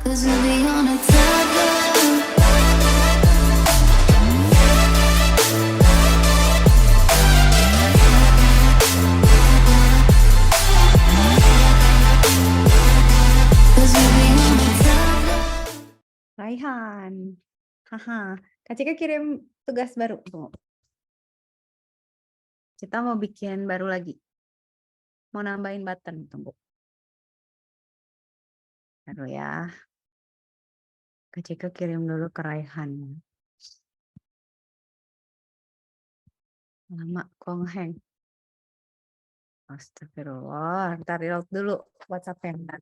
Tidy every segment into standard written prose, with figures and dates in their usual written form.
'Cause we'll be on a tether. Raihan. Haha. Kak Cika kirim tugas baru. Tunggu. Kita mau bikin baru lagi. Mau nambahin button. Tunggu. Baru ya. Kak Cika kirim dulu ke Raihan. Lama kok ngehang. Astagfirullah. Ntar reload dulu WhatsApp-nya.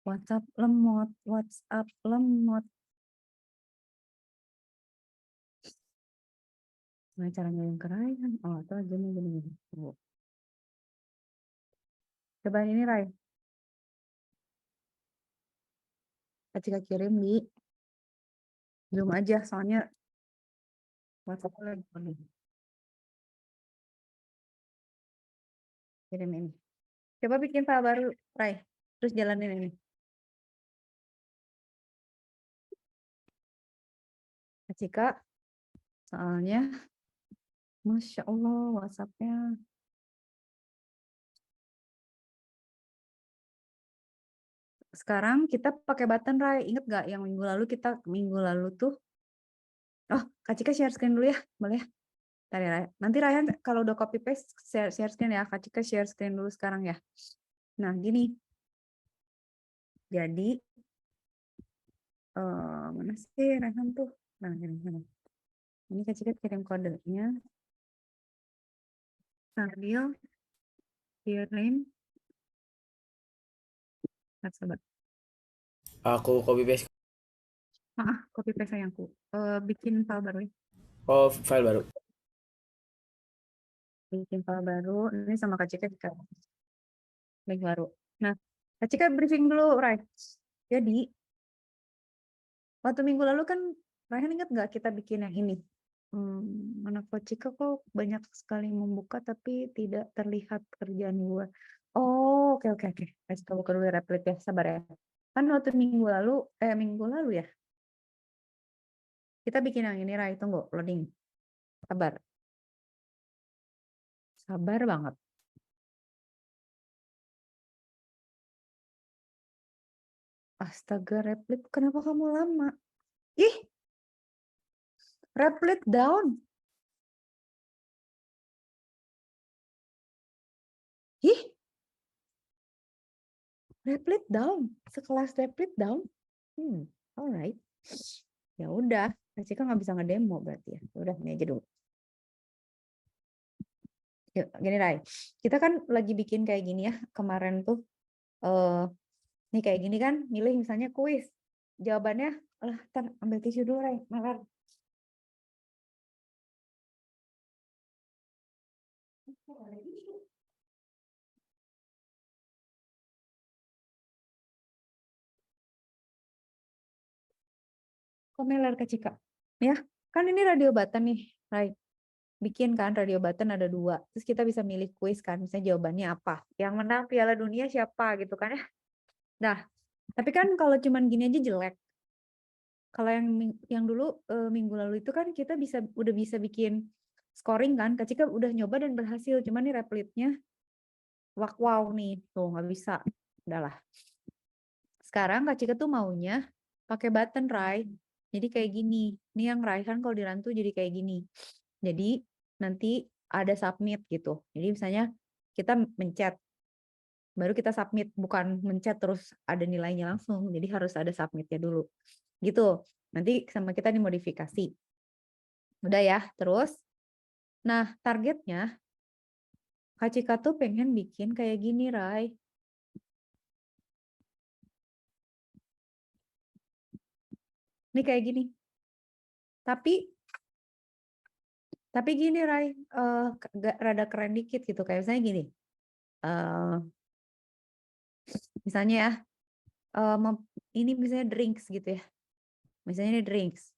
WhatsApp lemot. WhatsApp lemot. Gimana cara ngirim ke Raihan? Oh, itu aja nih gini. Tunggu. Coba ini Rai. Kak Cika kirim di Zoom aja. Soalnya WhatsApp lagi penuh. Kirim ini. Coba bikin file baru, Rai. Terus jalanin ini. Kak Cika, soalnya, Masya Allah, WhatsApp-nya. Sekarang kita pakai button, Rai. Ingat nggak yang minggu lalu tuh? Oh, Kak Cika share screen dulu ya, boleh ya? Tadi Rai. Nanti Raihan kalau udah copy paste share screen ya. Kak Cika share screen dulu sekarang ya. Nah, gini. Jadi, mana sih Raihan tuh? Nah, gini. Ini Kak Cika kirim kodenya. Sambil kirim. Sobat. Aku copy paste. Copy paste sayangku. Bikin file baru ya. Oh, file baru. Bikin file baru. Ini sama Kak Cika link baru. Nah, Kak Cika briefing dulu, Rai. Jadi, waktu minggu lalu kan, Raihan ingat nggak kita bikin yang ini? Anak Kak Cika kok banyak sekali membuka tapi tidak terlihat kerjaan gue. Oh, oke. Kasih tahu dulu replit ya, sabar ya. Kan waktu minggu lalu ya. Kita bikin yang ini, Rai. Tunggu, loading. Sabar banget. Astaga, replit. Kenapa kamu lama? Ih, replit down. Ih, replit down. Sekelas replit down. Alright. Ya udah, Cika nggak bisa ngedemo berarti ya. Udah, ini aja dulu. Yuk, gini Rai. Kita kan lagi bikin kayak gini ya. Kemarin tuh, nih kayak gini kan, milih misalnya kuis. Jawabannya, ntar ambil tisu dulu Rai. Malar. Komelar ke Cika. Ya, kan ini radio button nih, Rai. Bikin kan radio button ada 2. Terus kita bisa milih kuis kan, misalnya jawabannya apa. Yang menang Piala Dunia siapa gitu kan ya. Nah, tapi kan kalau cuman gini aja jelek. Kalau yang dulu minggu lalu itu kan kita udah bisa bikin scoring kan. Kak Cika udah nyoba dan berhasil. Cuman nih replitnya wow nih. Tuh nggak bisa. Udahlah. Sekarang Kak Cika tuh maunya pakai button, Rai. Jadi kayak gini. Ini yang Raihan kalau dirantu jadi kayak gini. Jadi nanti ada submit gitu. Jadi misalnya kita mencet, baru kita submit, bukan mencet terus ada nilainya langsung. Jadi harus ada submitnya dulu. Gitu. Nanti sama kita dimodifikasi. Udah ya, terus. Nah, targetnya Kak Cika tuh pengen bikin kayak gini, Rai. Ini kayak gini. Tapi gini, Rai, rada keren dikit gitu. Kayak misalnya gini. Misalnya ya, ini misalnya drinks gitu ya. Misalnya ini drinks.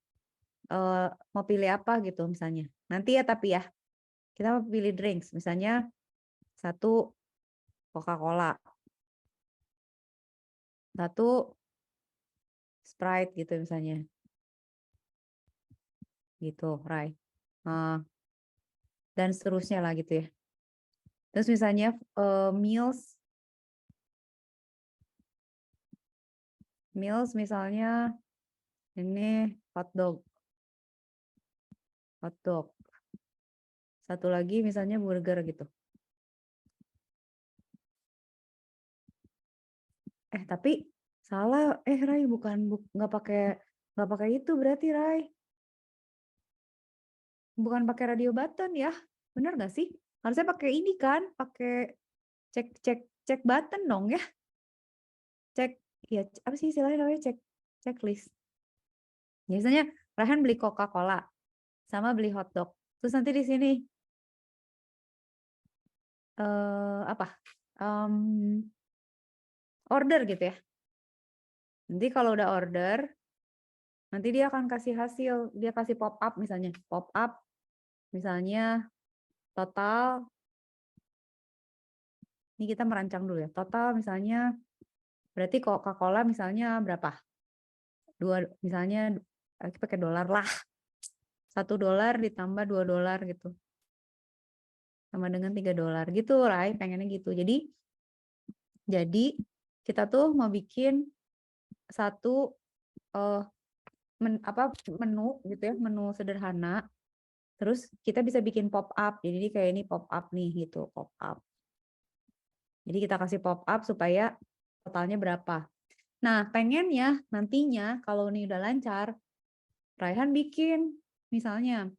Mau pilih apa gitu misalnya. Nanti ya tapi ya, kita mau pilih drinks. Misalnya 1 Coca-Cola. Satu Sprite gitu misalnya. Gitu, Rai. Dan seterusnya lah gitu ya. Terus misalnya meals misalnya ini hotdog. Satu lagi misalnya burger gitu. Tapi salah. Rai, nggak pakai itu berarti, Rai. Bukan pakai radio button ya. Bener nggak sih? Harusnya pakai ini kan, pakai cek button dong ya. Cek ya, apa sih istilahnya namanya, checklist. Biasanya Raihan beli Coca-Cola sama beli hotdog. Terus nanti di sini order gitu ya. Nanti kalau udah order, nanti dia akan kasih hasil, dia kasih pop up misalnya, total. Ini kita merancang dulu ya. Total misalnya berarti Coca-Cola misalnya berapa? Misalnya pakai dolar lah. $1 ditambah $2 gitu. Sama dengan $3 gitu, Rai, pengennya gitu. Jadi kita tuh mau bikin satu menu gitu ya, menu sederhana. Terus kita bisa bikin pop up. Jadi kayak ini pop up nih gitu, pop up. Jadi kita kasih pop up supaya totalnya berapa. Nah, pengennya nantinya kalau ini udah lancar, Raihan bikin misalnya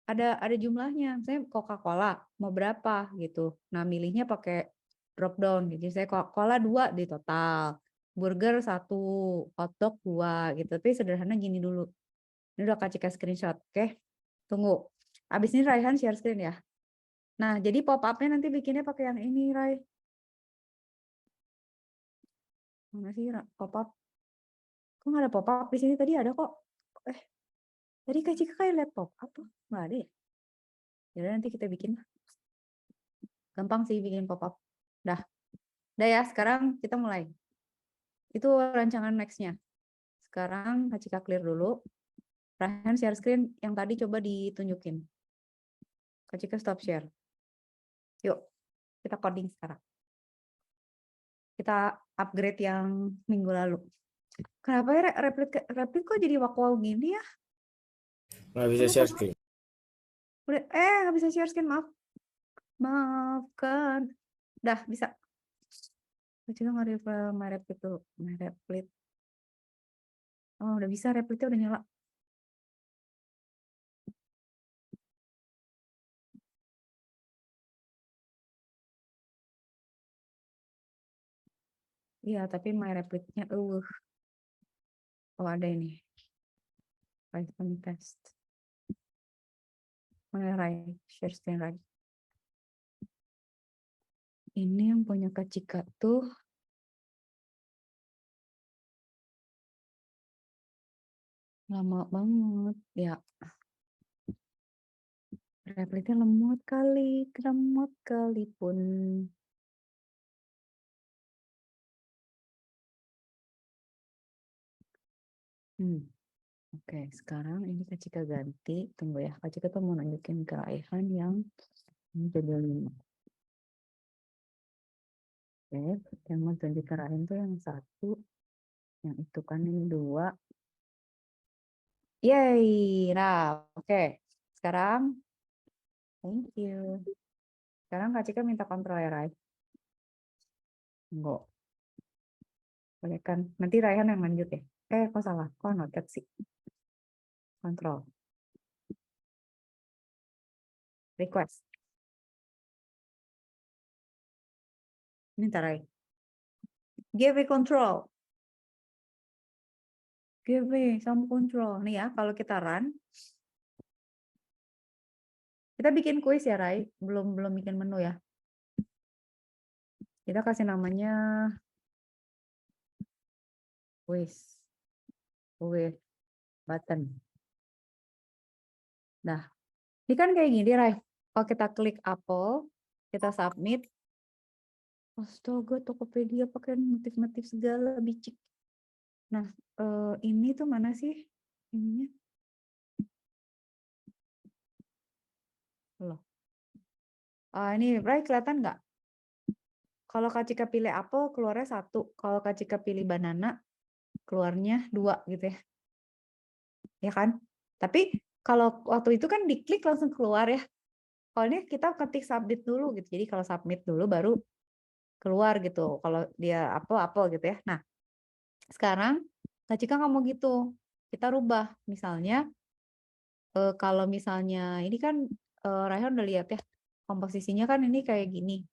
ada jumlahnya, misalnya Coca-Cola mau berapa gitu. Nah, milihnya pakai drop down. Jadi saya Coca-Cola 2 di total, burger 1, hotdog 2 gitu. Tapi sederhana gini dulu. Ini udah kasih screenshot, oke? Tunggu. Abis ini Raihan share screen ya. Nah, jadi pop up-nya nanti bikinnya pakai yang ini, Rai. Mana sih pop up? Kok nggak ada pop up di sini? Tadi ada kok. Tadi Kak Cika kayak lihat pop up tuh. Nggak ada ya? Jadi nanti kita bikin. Gampang sih bikin pop up. Dah ya, sekarang kita mulai. Itu rancangan next-nya. Sekarang Kak Cika clear dulu. Raihan share screen yang tadi coba ditunjukin. Kak Cika stop share. Yuk, kita coding sekarang. Kita upgrade yang minggu lalu. Kenapa ya Replit kok jadi wow gini ya? Nggak bisa share screen. Udah, nggak bisa share screen, maaf. Maafkan. Dah, bisa. Coba nge-replit dulu. Nge-replit. Oh, udah bisa, replitnya udah nyala. Iya, tapi my replit-nya, oh ada ini. Python test. Mana share screen lagi. Ini yang punya Kak Cika tuh lama banget ya. Replitnya lemot kali pun. Oke, sekarang ini Kak Cika ganti. Tunggu ya, Kak Cika tuh mau nunjukin ke Aihan yang ini jadi 5. Oke, yang mau tunjuk ke Aihan tuh yang 1. Yang itu kan ini 2. Yeay, nah oke. Sekarang, thank you. Sekarang Kak Cika minta kontrol ya, Rai. Enggak. Boleh kan? Nanti Raihan yang lanjut ya. Kok salah? Kok notet sih? Kontrol. Request. Minta Rai. Give me control. Give me some control. Nih ya, kalau kita run. Kita bikin kuis ya, Rai. Belum bikin menu ya. Kita kasih namanya kuis. With button. Nah, ini kan kayak gini, Rai. Kalau kita klik Apple, kita submit, Astaga, Tokopedia pakai notif-notif segala, bicik. Nah, ini tuh mana sih ininya? Loh. Ini Rai kelihatan nggak? Kalau Kak Cika pilih apel keluarnya 1, kalau Kak Cika pilih banana keluarnya 2 gitu ya. Ya kan? Tapi kalau waktu itu kan diklik langsung keluar ya. Kalau ini kita ketik submit dulu gitu. Jadi kalau submit dulu baru keluar gitu. Kalau dia apel gitu ya. Nah, sekarang Kak Cika nggak mau gitu. Kita rubah. Misalnya kalau misalnya ini kan Raihan udah lihat ya komposisinya kan ini kayak gini.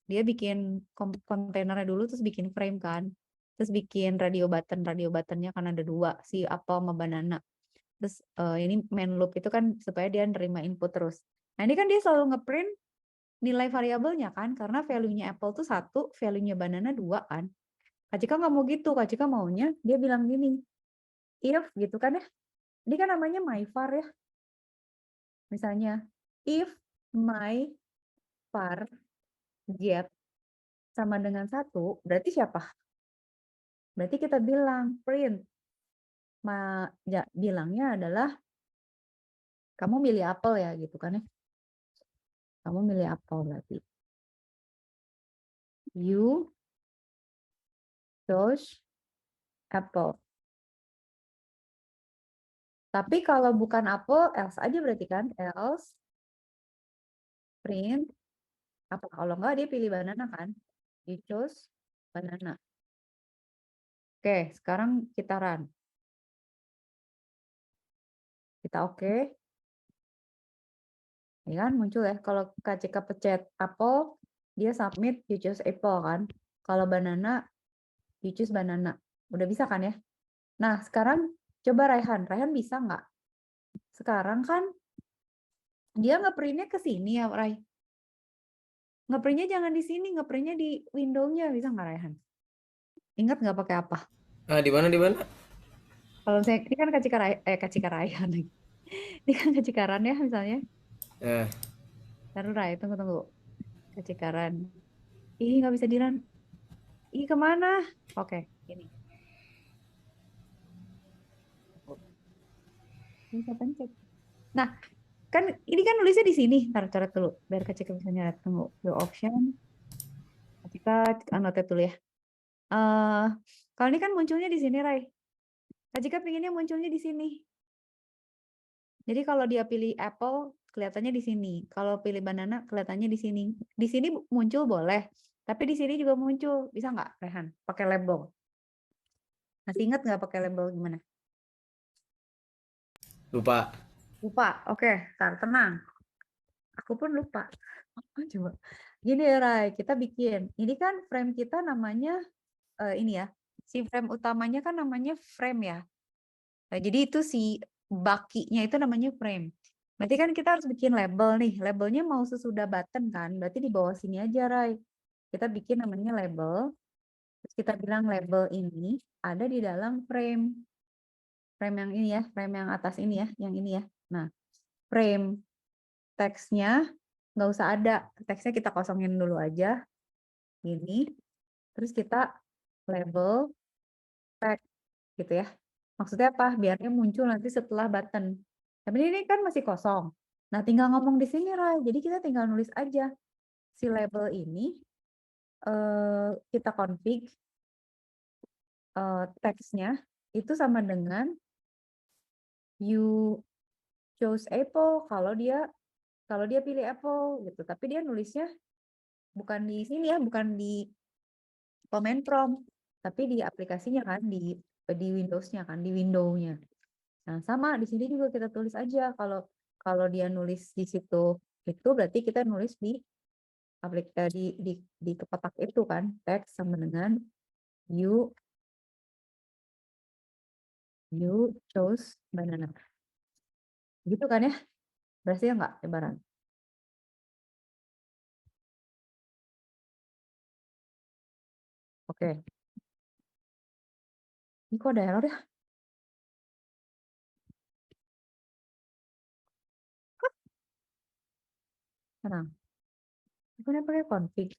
Dia bikin kontainernya dulu terus bikin frame kan. Terus bikin radio buttonnya kan ada 2 si apel sama banana. Terus ini main loop itu kan supaya dia nerima input terus. Nah ini kan dia selalu ngeprint nilai variabelnya kan karena value-nya apple tuh 1, value-nya banana 2 kan. Kak Cika nggak mau gitu, Kak Cika maunya dia bilang gini, if gitu kan ya. Ini kan namanya my var ya. Misalnya if my var get sama dengan 1, berarti siapa? Berarti kita bilang print. Bilangnya adalah kamu milih apel ya gitu kan ya. Kamu milih apel berarti. You chose apple. Tapi kalau bukan apel, else aja berarti kan. Else print apa? Kalau enggak dia pilih banana kan. You chose banana. Oke, sekarang kita run. Kita oke. Ya kan muncul ya. Kalau KCK pencet apple, dia submit you choose apple kan. Kalau banana, you choose banana. Udah bisa kan ya? Nah, sekarang coba Raihan. Raihan bisa nggak? Sekarang kan dia nge-printnya ke sini ya, Rai. Nge-printnya jangan di sini, nge-printnya di window-nya. Bisa nggak, Raihan? Ingat nggak pakai apa? Di mana di mana? Kalau saya ini kan Kacika Raihan lagi. Ini kan Kacikaran ya misalnya. Eh, Taruh Rai, tunggu. Kacikaran. Ih, nggak bisa di-run. Ih, kemana? Oke, ini. Bisa pencet. Nah, kan ini kan nulisnya di sini. Taruh coret dulu. Biar Kacika bisa nyeret. Tunggu. View option. Kacika annotate dulu ya. Kalau ini kan munculnya di sini, Rai. Kacika pinginnya munculnya di sini. Jadi kalau dia pilih apple, kelihatannya di sini. Kalau pilih banana, kelihatannya di sini. Di sini muncul boleh, tapi di sini juga muncul. Bisa nggak, Rehan? Pakai label. Masih ingat nggak pakai label gimana? lupa. Lupa. Oke, tenang. Aku pun lupa. Coba. Gini ya, Rai. Kita bikin. Ini kan frame kita namanya, ini ya. Si frame utamanya kan namanya frame ya. Nah, jadi itu si bakinya itu namanya frame. Berarti kan kita harus bikin label nih. Labelnya mau sesudah button kan. Berarti di bawah sini aja, Rai. Kita bikin namanya label. Terus kita bilang label ini ada di dalam frame. Frame yang ini ya. Frame yang atas ini ya. Yang ini ya. Nah, frame teksnya nggak usah ada. Teksnya kita kosongin dulu aja. Ini. Terus kita label tag gitu ya. Maksudnya apa? Biarnya muncul nanti setelah button. Tapi ini kan masih kosong. Nah, tinggal ngomong di sini, Rai. Jadi kita tinggal nulis aja. Si label ini kita config teksnya itu sama dengan you chose Apple kalau dia pilih Apple gitu. Tapi dia nulisnya bukan di sini ya, bukan di command prompt, tapi di aplikasinya kan, di Windows-nya kan, di window-nya. Nah, sama di sini juga kita tulis aja kalau dia nulis di situ itu berarti kita nulis di di kotak itu kan teks sama dengan you chose banana. Gitu kan ya? Berarti ya enggak lebaran. Oke. Ini kok ada error ya? Tenang. Bukannya pakai config.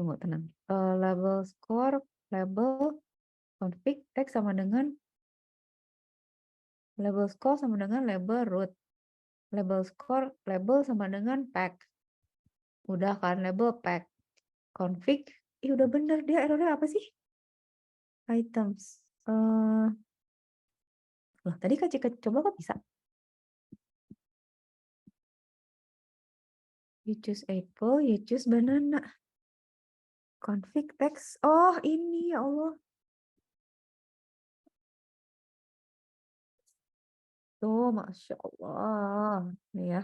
Tunggu, tenang. Label score, label config text sama dengan label score sama dengan label root. Label score, label sama dengan pack. Udah kan, label pack. Config, udah bener dia errornya apa sih? Items. Loh, tadi Kak Cika coba kok bisa? You choose apple, you choose banana. Config text. Oh, ini ya Allah. Tuh, Masya Allah. Nih ya,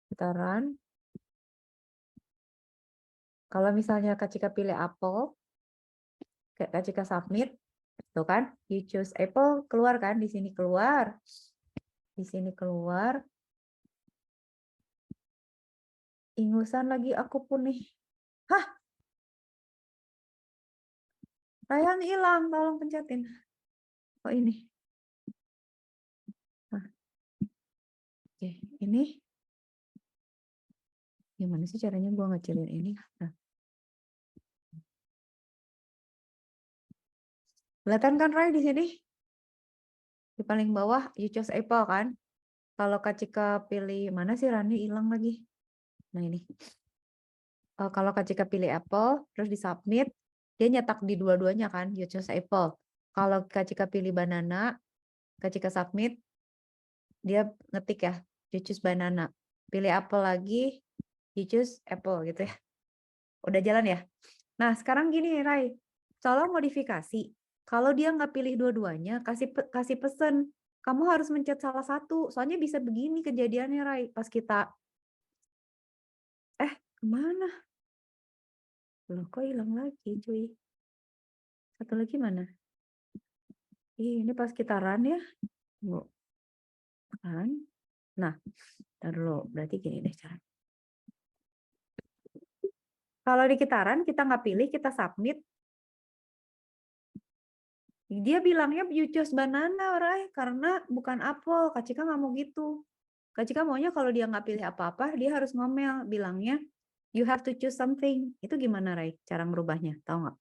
kita run. Kalau misalnya Kak Cika pilih apple, Kak Cika submit, tuh kan, you choose apple, keluar kan, di sini keluar. Di sini keluar. Ingusan lagi aku pun nih. Hah? Rayang hilang, tolong pencetin. Oh ini. Nah. Oke, ini. Gimana sih caranya gua ngecilin ini? Nah. Kelihatan kan Ray di sini? Di paling bawah you choose apple kan? Kalau Kak Cika pilih mana sih Rani hilang lagi? Nah ini. Kalau Kak Cika pilih apple terus di submit, dia nyetak di dua-duanya kan, you choose apple. Kalau Kak Cika pilih banana, Kak Cika submit, dia ngetik ya, you choose banana. Pilih apple lagi, you choose apple gitu ya. Udah jalan ya? Nah, sekarang gini, Rai. Tolong modifikasi. Kalau dia nggak pilih dua-duanya, kasih pesen. Kamu harus mencet salah satu. Soalnya bisa begini kejadiannya, Rai. Pas kita, kemana? Loh, kok hilang lagi, cuy? Satu lagi mana? Ini pas kita run ya. Run. Nah, ntar dulu. Berarti gini deh cara. Kalau di kita run, kita nggak pilih, kita submit. Dia bilangnya you choose banana, Rai, karena bukan apple. Kak Cika nggak mau gitu. Kak Cika maunya kalau dia nggak pilih apa-apa, dia harus ngomel, bilangnya you have to choose something. Itu gimana, Rai? Cara ngerubahnya, tahu nggak?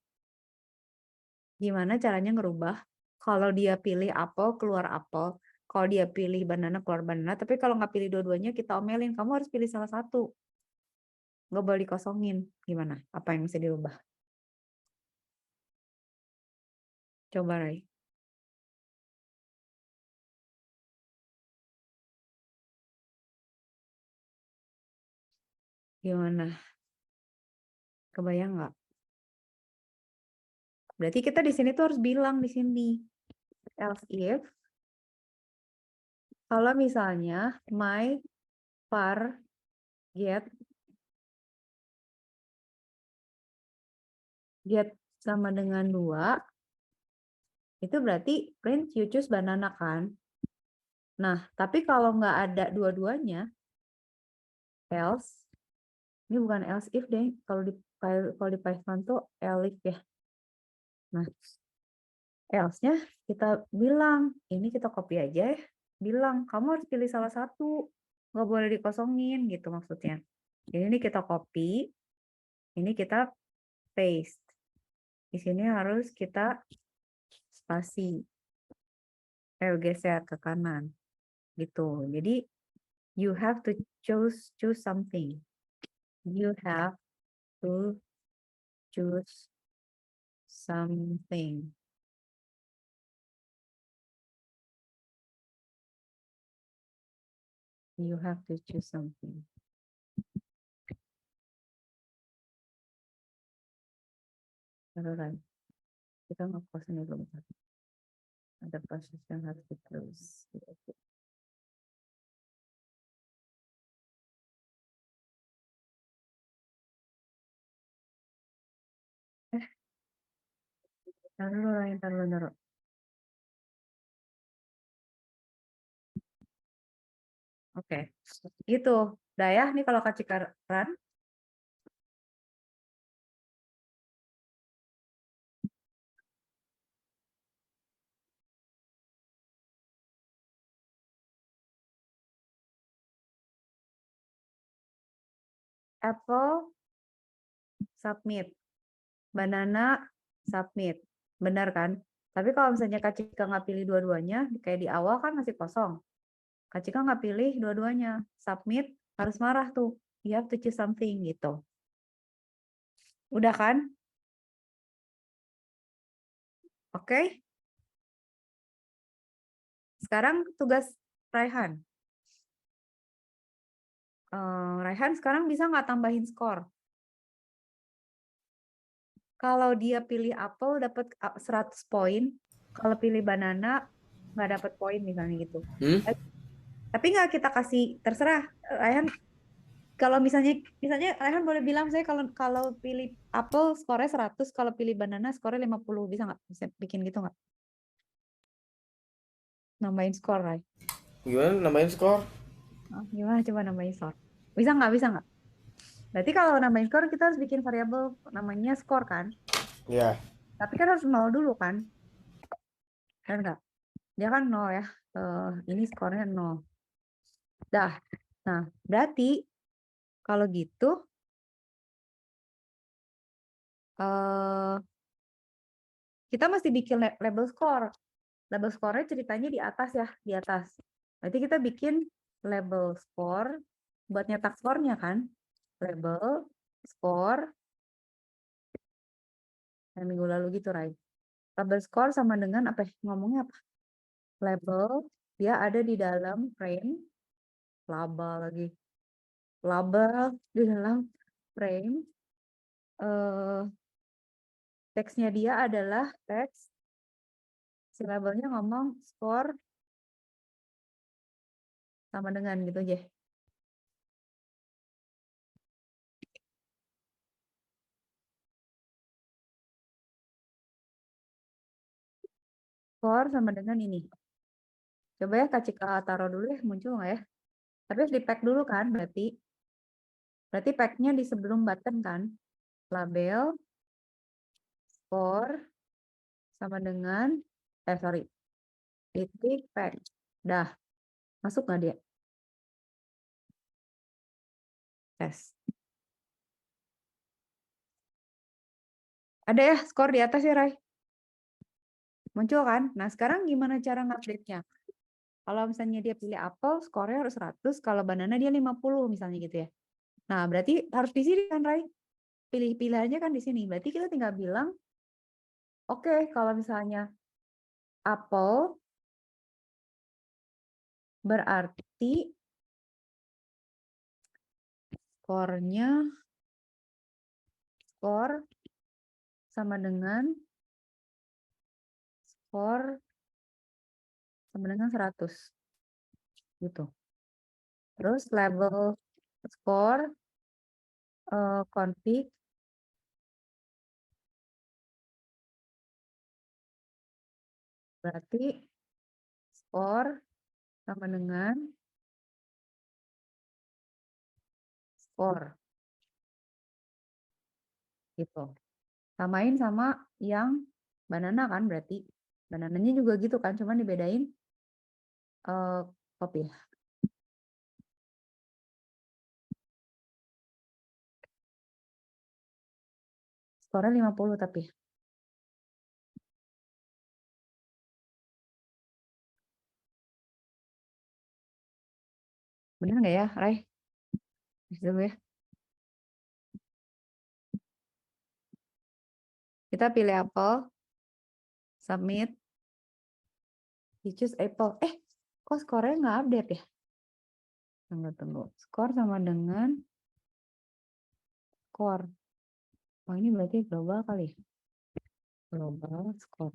Gimana caranya ngerubah? Kalau dia pilih apple, keluar apple. Kalau dia pilih banana, keluar banana. Tapi kalau nggak pilih dua-duanya, kita omelin. Kamu harus pilih salah satu. Nggak boleh dikosongin. Gimana? Apa yang bisa dirubah? Coba, Rai. Gimana? Kebayang nggak? Berarti kita di sini tuh harus bilang di sini. Else if, kalau misalnya my var get sama dengan 2, itu berarti print you choose banana kan? Nah, tapi kalau nggak ada dua-duanya, else, ini bukan else if deh, kalau di Python tuh elif ya. Nah, else-nya kita bilang, ini kita copy aja ya, bilang kamu harus pilih salah satu, nggak boleh dikosongin gitu maksudnya. Jadi ini kita copy, ini kita paste. Di sini harus kita spasi, geser ke kanan gitu. Jadi you have to choose something. You have to choose something. You have to choose something. Taruhan. Kita nge-close ini dulu. Ada proses yang harus di-close. Taruh. Oke. Gitu. Udah ya, nih kalau Kak Cika run. Apple submit. banana, submit. Benar kan? Tapi kalau misalnya Kak Cika nggak pilih dua-duanya, kayak di awal kan masih kosong. Kak Cika nggak pilih dua-duanya. Submit, harus marah tuh. You have to choose something gitu. Udah kan? Oke? Sekarang tugas Raihan. Raihan sekarang bisa nggak tambahin skor? Kalau dia pilih apel dapat 100 poin, kalau pilih banana nggak dapat poin misalnya gitu. Hmm? Tapi nggak kita kasih, terserah Raihan. Kalau misalnya Raihan boleh bilang saya kalau pilih apel skornya 100, kalau pilih banana skornya 50, bisa nggak? Bisa bikin gitu nggak? Nambahin skor, Rai. Gimana nambahin skor? Gimana coba nambahin skor? Bisa nggak? Bisa nggak? Berarti kalau nambahin skor kita harus bikin variabel namanya skor kan? Ya. Tapi kan harus 0 dulu kan? Kan nggak? Dia kan 0 ya. Ini skornya 0. Dah. Nah, berarti kalau gitu kita mesti bikin label skor. Label skornya ceritanya di atas ya, di atas. Berarti kita bikin label skor buat nyetak skornya kan? Label skor minggu lalu gitu, Rai. Label skor sama dengan apa? Ngomongnya apa? Label dia ada di dalam frame, label lagi. Label di dalam frame. Teksnya dia adalah teks. Si labelnya ngomong skor sama dengan gitu aja. Skor sama dengan ini. Coba ya Kak Cika taruh dulu ya, muncul nggak ya? Tapi harus di-pack dulu kan, berarti pack-nya di sebelum button kan? Label, skor, sama dengan, titik pack. Dah, masuk nggak dia? Tes. Ada ya skor di atas ya, Rai? Muncul kan? Nah, sekarang gimana cara ngupdate-nya? Kalau misalnya dia pilih apel, skornya harus 100, kalau banana dia 50 misalnya gitu ya. Nah, berarti harus di sini kan, Rai? Pilih-pilihannya kan di sini. Berarti kita tinggal bilang, oke, kalau misalnya apel berarti skor sama dengan skor sama dengan 100 gitu. Terus label skor config berarti skor sama dengan skor gitu. Samain sama yang banana kan, berarti banananya juga gitu kan, cuman dibedain copy. Skornya 50 tapi. Bener nggak ya, Rai? Dulu ya. Kita pilih apel, submit, you choose apple. Kok skornya nggak update ya? Tunggu. Skor sama dengan skor. Oh, ini berarti global kali ya? Global skor.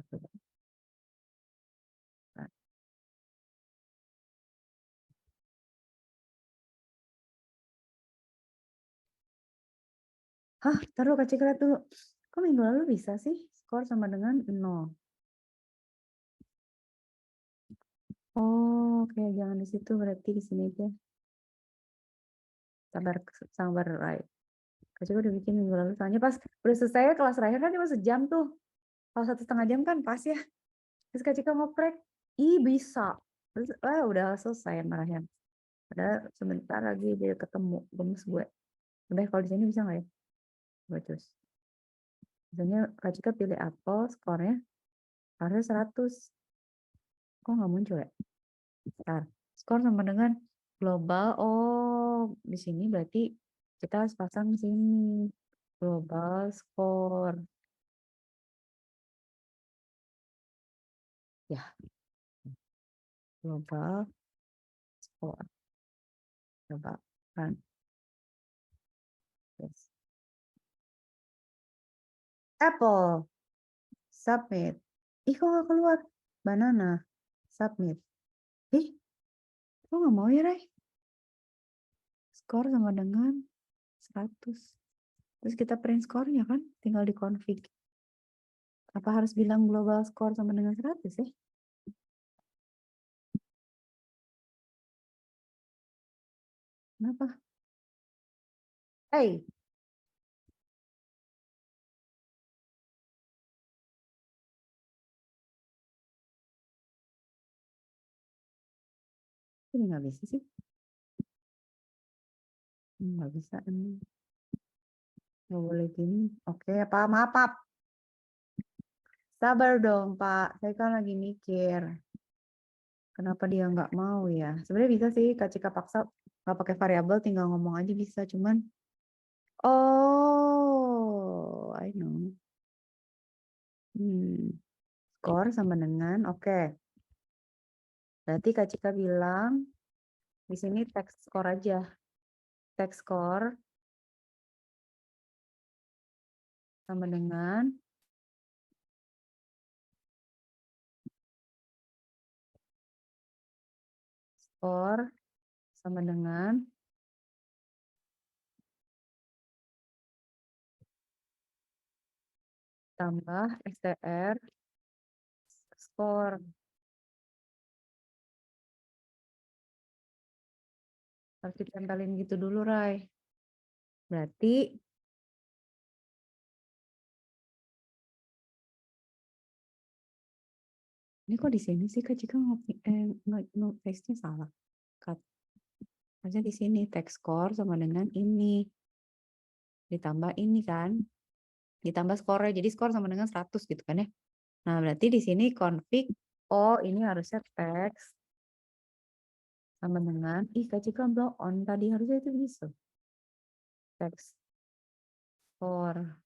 Hah, taruh Kak Cika lihat dulu. Kok minggu lalu bisa sih skor sama dengan 0? Oh, oke, jangan di situ, berarti di sini aja. Sabar, right. Kak Cika udah bikin minggu lalu, soalnya pas udah selesai kelas terakhir kan cuma sejam tuh. Kalau 1,5 jam kan pas ya. Terus Kak Cika ngoprek, bisa. Terus, udah selesai marahnya. Padahal sebentar lagi dia ketemu, gemes gue. Udah kalau di sini bisa nggak ya? Coba cus. Misalnya Kak Cika pilih apel, skornya harusnya 100. Kok nggak muncul ya? Bentar. Skor sama dengan global. Oh, di sini berarti kita harus pasang sini. Global score. Ya, global score. Coba kan. Yes. Apple. Submit. Ih, kok nggak keluar? Banana. Submit. Ih, kok nggak mau ya, Ray? Skor sama dengan 100. Terus kita print skornya kan? Tinggal di config. Apa harus bilang global score sama dengan 100 ya? Kenapa? Hey, ini nggak bisa sih. Nggak bisa. Nggak boleh gini. Oke, Pak. Maaf, Pak. Sabar dong, Pak. Saya kan lagi mikir. Kenapa dia nggak mau ya? Sebenarnya bisa sih, Kak Cika paksa nggak pakai variabel, tinggal ngomong aja bisa. Cuman, oh, I know. Skor sama dengan, oke. Berarti Kak Cika bilang, di sini text score aja. Text score sama dengan skor sama dengan tambah str skor. Harus ditempelin gitu dulu, Rai. Berarti ini kok di sini sih Kak Cika paste-nya salah. Cut. Harusnya di sini text score sama dengan ini. Ditambah ini kan. Ditambah skornya. Jadi skor sama dengan 100 gitu kan ya. Nah, berarti di sini config. Oh, ini harusnya text sama dengan. Ih, Kak Cika belum on tadi. Harusnya itu bisa. Text score.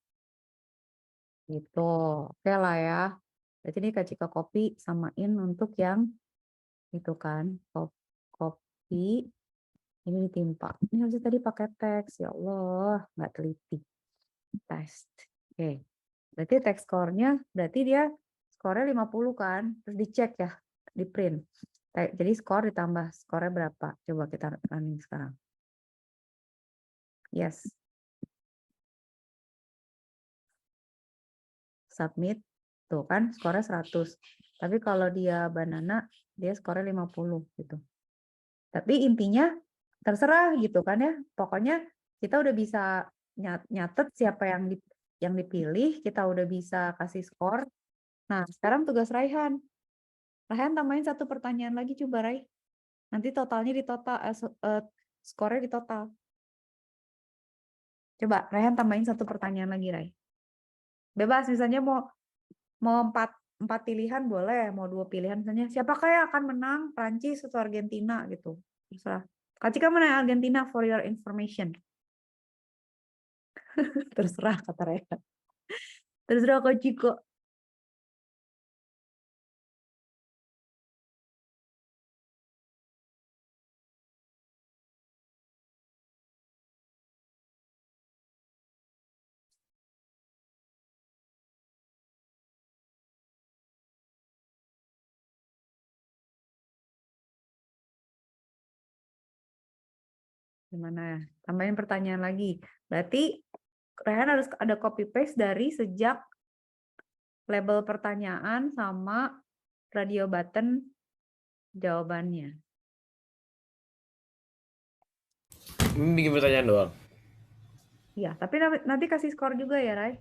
Gitu. Oke lah ya. Berarti ini Kak Cika copy samain untuk yang itu kan. Copy. Ini ditimpa. Ini harusnya tadi pakai teks. Ya Allah, nggak teliti. Test. Oke. Berarti teks skornya, berarti dia skornya 50 kan. Terus dicek ya, di print. Jadi skor ditambah skornya berapa? Coba kita running sekarang. Yes. Submit. Tuh kan skornya 100. Tapi kalau dia banana, dia skornya 50 gitu. Tapi intinya terserah gitu kan ya. Pokoknya kita udah bisa nyatet siapa yang dipilih, kita udah bisa kasih skor. Nah, sekarang tugas Raihan. Raihan tambahin satu pertanyaan lagi coba, Rai. Nanti totalnya di total, skornya di total. Coba, Raihan tambahin satu pertanyaan lagi, Rai. Bebas, misalnya mau empat pilihan boleh, mau 2 pilihan misalnya. Siapakah yang akan menang, Prancis atau Argentina gitu. Terserah. Kak Cika menang Argentina for your information. Terserah kata Raihan. Terserah Kak Cika. Gimana ya? Tambahin pertanyaan lagi. Berarti Rehan harus ada copy paste dari sejak label pertanyaan sama radio button jawabannya. Ini bikin pertanyaan doang. Iya, tapi nanti kasih skor juga ya, Rai.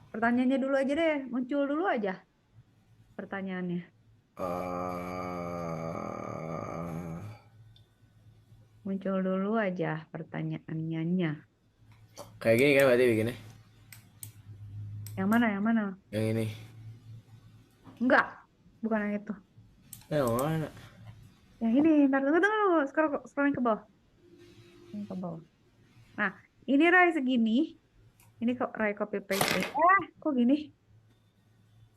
Pertanyaannya dulu aja deh, muncul dulu aja pertanyaannya. Muncul dulu aja pertanyaannya. Kayak gini kan berarti bikinnya. Yang mana? Yang mana? Yang ini. Enggak, bukan yang itu. Yang mana? Yang ini, ntar tunggu, scrolling ke bawah. Ini ke bawah. Nah, ini Rai segini. Ini kok Rai copy paste. Kok gini?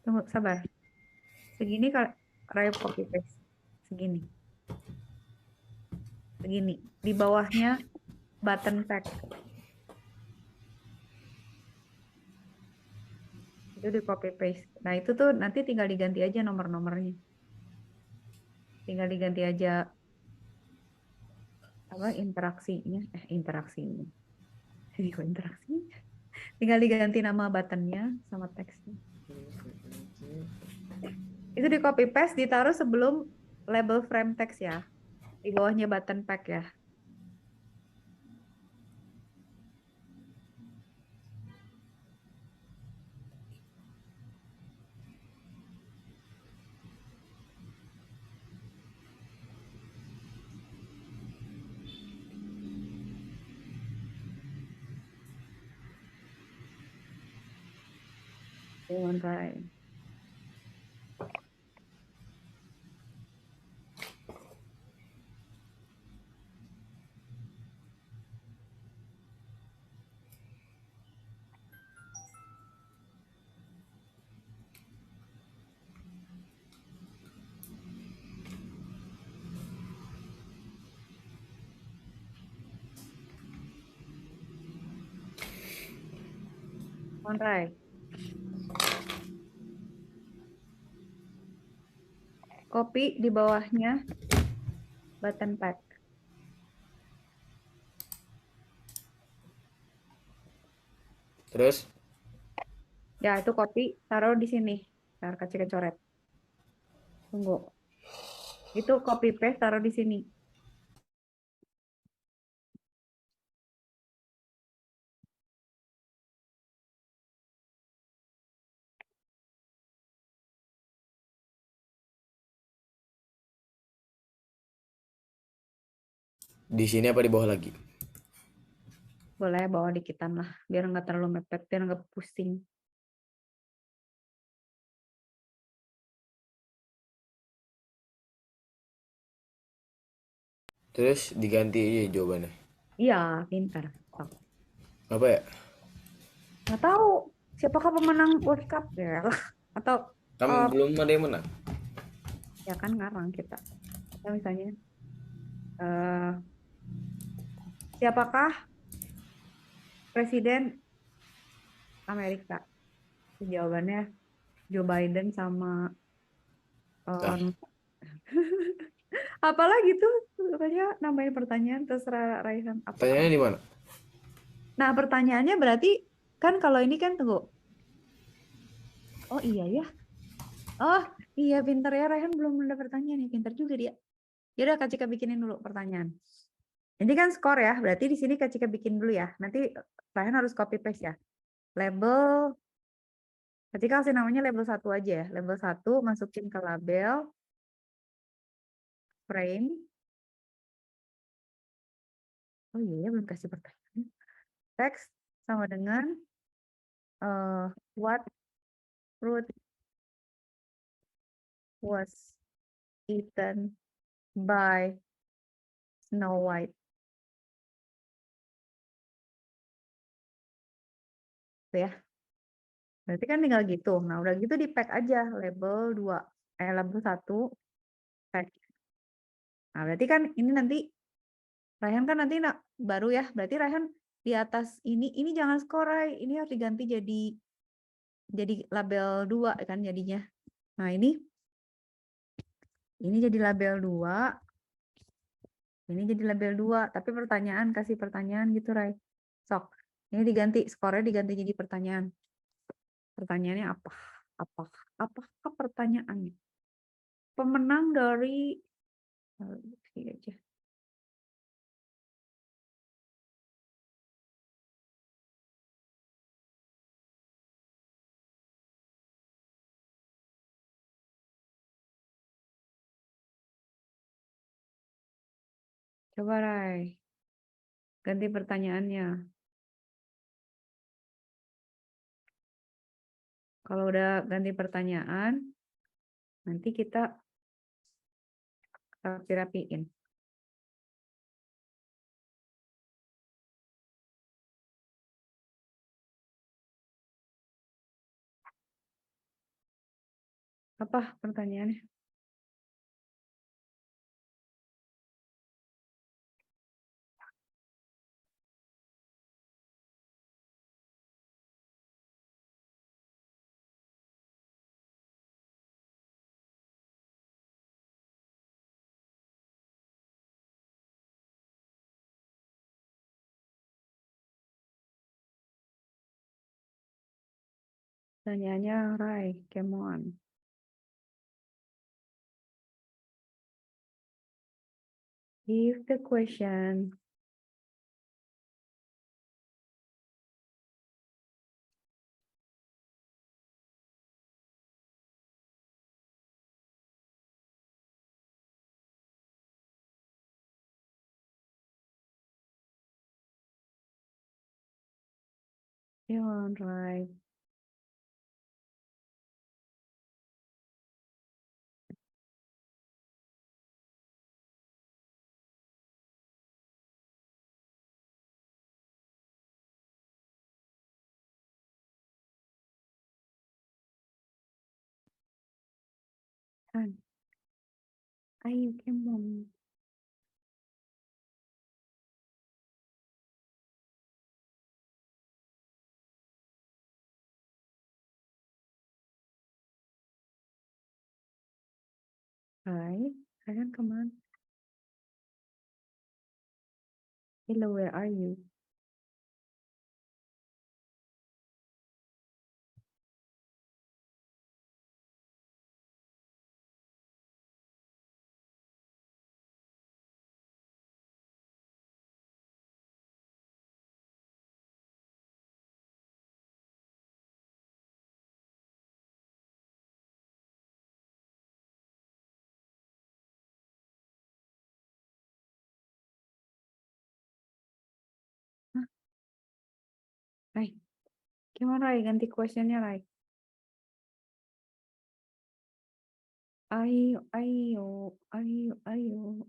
Tunggu, sabar. Segini kalau Rai copy paste. Segini. Segini. Di bawahnya button pack. Itu di copy paste. Nah, itu tuh nanti tinggal diganti aja nomor-nomornya. Tinggal diganti aja apa interaksinya. Interaksinya. Ini kok interaksi? Tinggal diganti nama buttonnya sama teksnya. Itu di copy paste ditaruh sebelum label frame text ya. Di bawahnya button pack ya. Jangan Rai. Jangan Rai. Copy di bawahnya button pack. Terus? Ya, itu copy, taruh di sini. Ntar kasih kecoret. Tunggu. Itu copy paste taruh di sini. Di sini apa di bawah lagi? Boleh bawa dikitan lah, biar nggak terlalu mepet, biar nggak pusing. Terus diganti aja jawabannya. Iya, pintar. Oh, Apa ya? nggak tahu siapakah pemenang World Cup ya? Atau Kan belum ada yang menang. ya kan ngarang kita. Kita misalnya eh, siapakah Presiden Amerika? Jawabannya Joe Biden sama Nah, apalagi tuh pokoknya nambahin pertanyaan terserah Raihan apa. pertanyaannya di mana? Nah, pertanyaannya berarti kan kalau ini kan tunggu. Oh iya ya. Oh iya pintar ya Raihan belum ada pertanyaan nih. Pintar juga dia. Yaudah Kak Cika bikinin dulu pertanyaan. Ini kan skor ya. Berarti di sini Kak Cika bikin dulu ya. Nanti Raihan harus copy paste ya. Label. Kak Cika kasih namanya label 1 aja ya. Label 1 masukin ke label. Frame. Oh iya ya belum kasih pertanyaan. Text sama dengan what fruit was eaten by Snow White. Tuh ya. Berarti kan tinggal gitu. Nah, udah gitu di pack aja label 2. Label 1 pack. Nah, berarti kan ini nanti Raihan kan nanti baru ya. Berarti Raihan di atas ini jangan skor, Rai. Ini harus diganti jadi label 2 kan jadinya. Nah, ini jadi label 2. Ini jadi label 2, tapi pertanyaan kasih pertanyaan gitu, Rai. Sok. Ini diganti, skornya diganti jadi pertanyaan. Pertanyaannya apa? Apakah pertanyaannya? Pemenang dari aja. Coba Rai, ganti pertanyaannya. Kalau udah ganti pertanyaan, nanti kita rapi-rapiin. Apa pertanyaannya? Pertanyaannya, Rai, come on. Give the question. Come on, Rai. Kan. Ayo, come on. Rai, kalian kemana? Hello, where are you? Hah? Rai, gimana Rai? Ganti questionnya Rai. Ayo, ayo, ayo, ayo.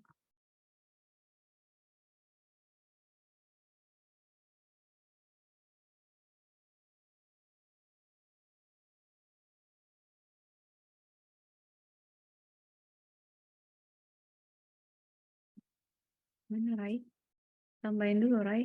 Mana Rai? Tambahin dulu Rai.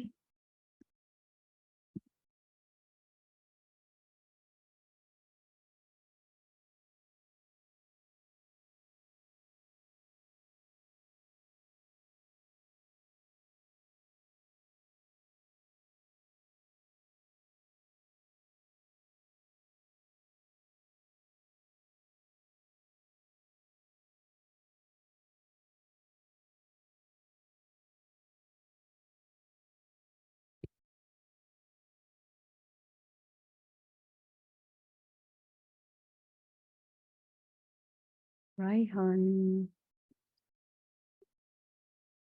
Raihan,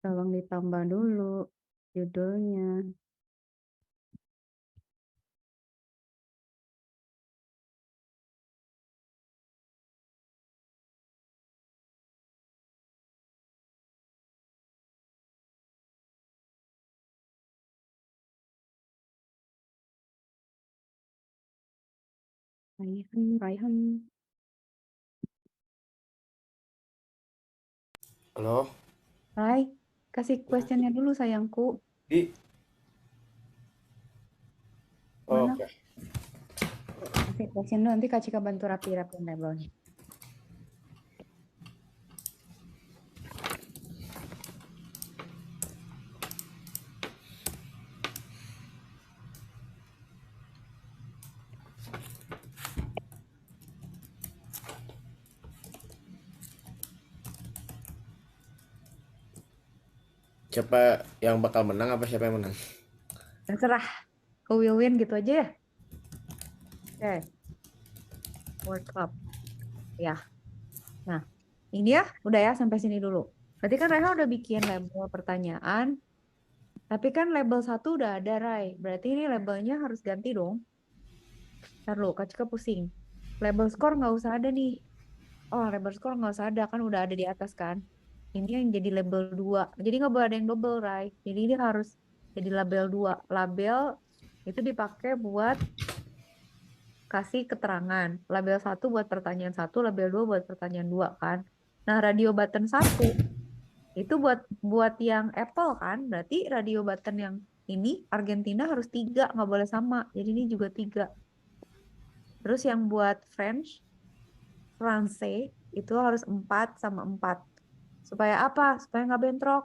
tolong ditambah dulu judulnya. Raihan, Raihan. Halo? Rai, kasih questionnya dulu sayangku. Mana? Oke. Kasih question dulu, nanti Kak Cika bantu rapi-rapiin labelnya. Siapa yang bakal menang apa siapa yang menang? Terserah, who will win gitu aja ya. Oke. World Cup. Ya. Nah, ini ya, udah ya sampai sini dulu. Berarti kan Raihan udah bikin label pertanyaan. Tapi kan label 1 udah ada, Rai. Berarti ini labelnya harus ganti dong. Ntar lu, Kak Cika pusing. Label score nggak usah ada nih. Oh, label score nggak usah ada, kan udah ada di atas kan. Ini yang jadi label 2. Jadi nggak boleh ada yang double, right? Jadi ini harus jadi label 2. Label itu dipakai buat kasih keterangan. Label 1 buat pertanyaan 1, label 2 buat pertanyaan 2 kan. Nah, radio button 1 itu buat yang Apple kan. Berarti radio button yang ini Argentina harus 3, nggak boleh sama. Jadi ini juga 3. Terus yang buat France itu harus 4 sama 4. Supaya apa? Supaya nggak bentrok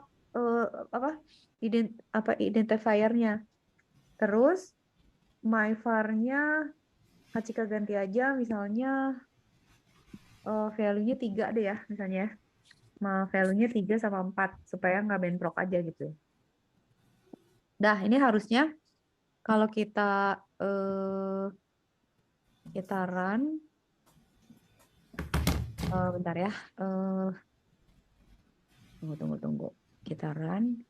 apa identifiernya. Terus my var-nya Kacika ganti aja misalnya value-nya 3 deh ya misalnya. Value-nya 3 sama 4 supaya nggak bentrok aja gitu. Dah, ini harusnya kalau kita run bentar ya. Tunggu. Kita run.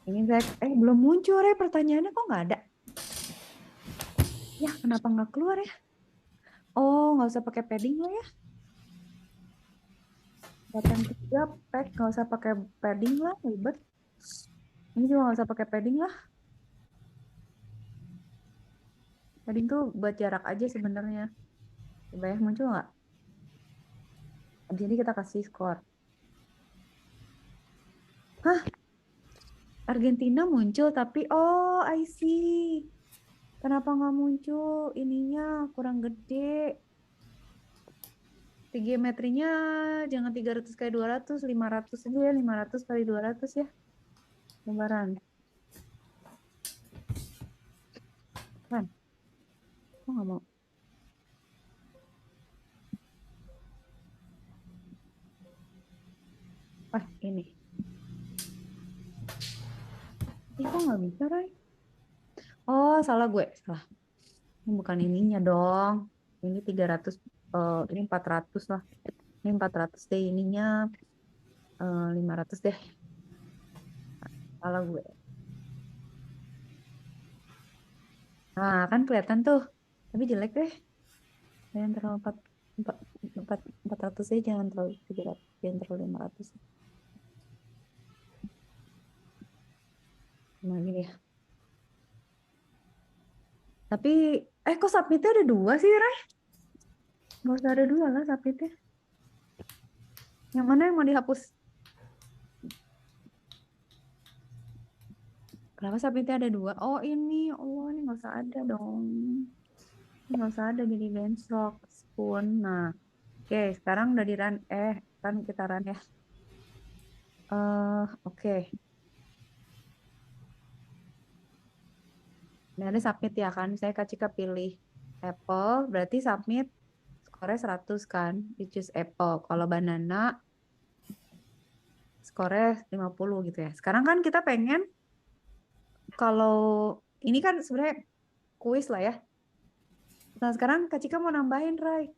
Ini saya belum muncul ya pertanyaannya, kok nggak ada? Ya, kenapa nggak keluar ya? Oh, nggak usah pakai padding lah ya. Button 3 pack, nggak usah pakai padding lah, ribet. Ini juga nggak usah pakai padding lah. Padding tuh buat jarak aja sebenarnya. Coba ya, muncul nggak? Habis ini kita kasih skor. Hah? Argentina muncul tapi oh I see. Kenapa nggak muncul ininya kurang gede. Geometrinya jangan 300 kali 200, 500 aja ya, 500 kali 200 ya. Lembaran. Kan? Kok nggak mau? Wah, ini. Kok nggak bisa, Ray? Oh, salah gue. Salah. Ini bukan ininya dong. Ini 300, ini 400 lah. Ini 400 deh ininya. 500 deh. Salah gue. Nah, kan kelihatan tuh. Tapi jelek deh. Jangan terlalu 400 aja, jangan terlalu 300, jangan terlalu 500. Nah, gini ya. Tapi, kok submitnya ada 2 sih, Ray? Nggak usah ada 2 lah submitnya. Yang mana yang mau dihapus? Kenapa submitnya ada 2? Oh, ini. Oh, ini nggak usah ada dong. Ini nggak usah ada, jadi benchmark spoon. Nah, oke, sekarang udah di run. Kan kita run ya. Oke. Nah, ada submit ya kan. Saya Kacika pilih Apple, berarti submit skornya 100 kan. You choose Apple. Kalau banana skornya 50 gitu ya. Sekarang kan kita pengen kalau ini kan sebenarnya kuis lah ya. Nah, sekarang Kacika mau nambahin, Ray.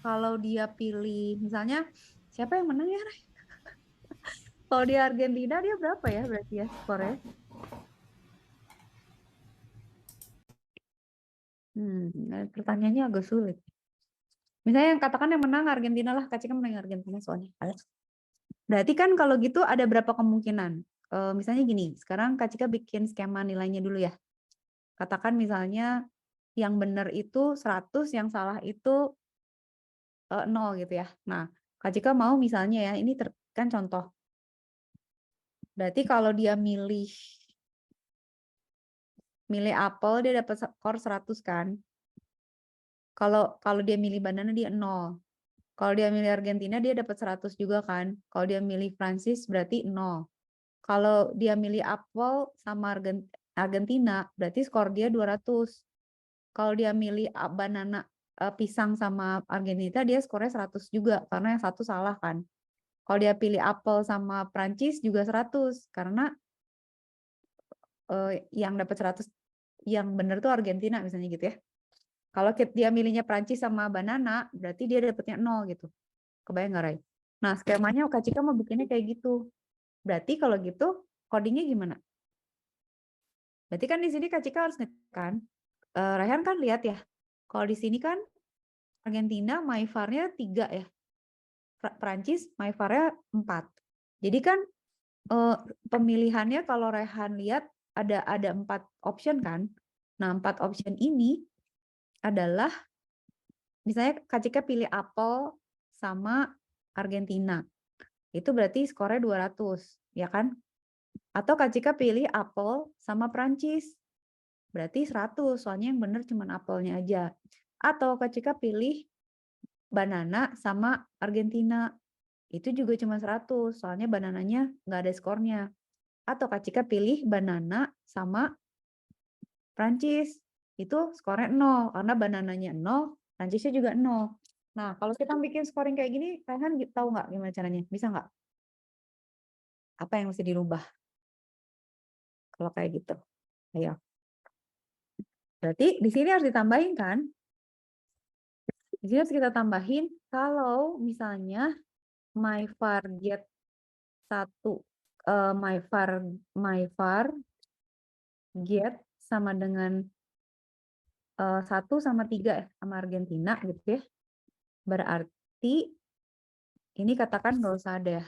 Kalau dia pilih misalnya siapa yang menang ya, Ray? Kalau di Argentina dia berapa ya berarti ya skornya? Pertanyaannya agak sulit. Misalnya yang katakan yang menang Argentina lah, Kacika menang Argentina soalnya. Berarti kan kalau gitu ada berapa kemungkinan? Misalnya gini, sekarang Kacika bikin skema nilainya dulu ya. Katakan misalnya yang benar itu 100, yang salah itu 0 gitu ya. Nah, Kacika mau misalnya ya, ini kan contoh. Berarti kalau dia milih apel dia dapat skor 100 kan. Kalau dia milih banana dia 0. Kalau dia milih Argentina dia dapat 100 juga kan. Kalau dia milih Prancis berarti 0. Kalau dia milih apel sama Argentina berarti skor dia 200. Kalau dia milih banana pisang sama Argentina dia skornya 100 juga karena yang satu salah kan. Kalau dia pilih apel sama Prancis juga 100 karena yang dapat 100 yang benar tuh Argentina misalnya gitu ya. Kalau dia milihnya Prancis sama banana, berarti dia dapatnya 0 gitu. Kebayang nggak, Ray? Nah, skemanya Kacika mau bikinnya kayak gitu. Berarti kalau gitu, codingnya gimana? Berarti kan di sini Kak Cika harus kan. Raihan kan lihat ya. Kalau di sini kan Argentina MyVAR-nya 3 ya. Prancis MyVAR-nya 4. Jadi kan pemilihannya kalau Raihan lihat ada 4 option kan. Nah, 4 option ini adalah misalnya Kak Cika pilih Apple sama Argentina. Itu berarti skornya 200, ya kan? Atau Kak Cika pilih Apple sama Prancis. Berarti 100, soalnya yang benar cuma apelnya aja. Atau Kak Cika pilih banana sama Argentina. Itu juga cuma 100, soalnya banananya nggak ada skornya. Atau Kak Cika pilih banana sama Prancis. Itu skornya 0, karena banananya 0, Prancisnya juga 0. Nah, kalau kita bikin scoring kayak gini, kalian tahu nggak gimana caranya? Bisa nggak? Apa yang mesti dirubah? Kalau kayak gitu. Ayo. Berarti di sini harus ditambahin kan? Di sini harus kita tambahin kalau misalnya myvar get 1, myvar get sama dengan 1 sama 3 sama Argentina gitu ya. Berarti ini katakan nggak usah ada.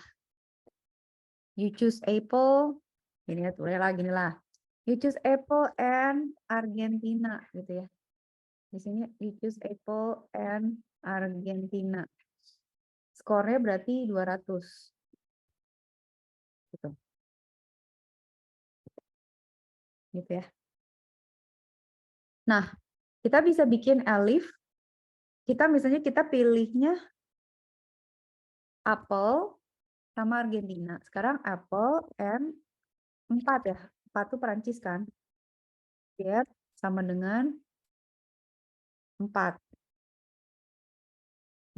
You choose Apple, ini ya tulis lagi nih lah. You choose Apple and Argentina gitu ya. Di sini you choose Apple and Argentina. Skornya berarti 200. Gitu. Gitu ya. Nah, kita bisa bikin elif. Kita misalnya kita pilihnya Apple sama Argentina. Sekarang Apple and 4 ya. 4 itu Perancis kan. Get sama dengan 4.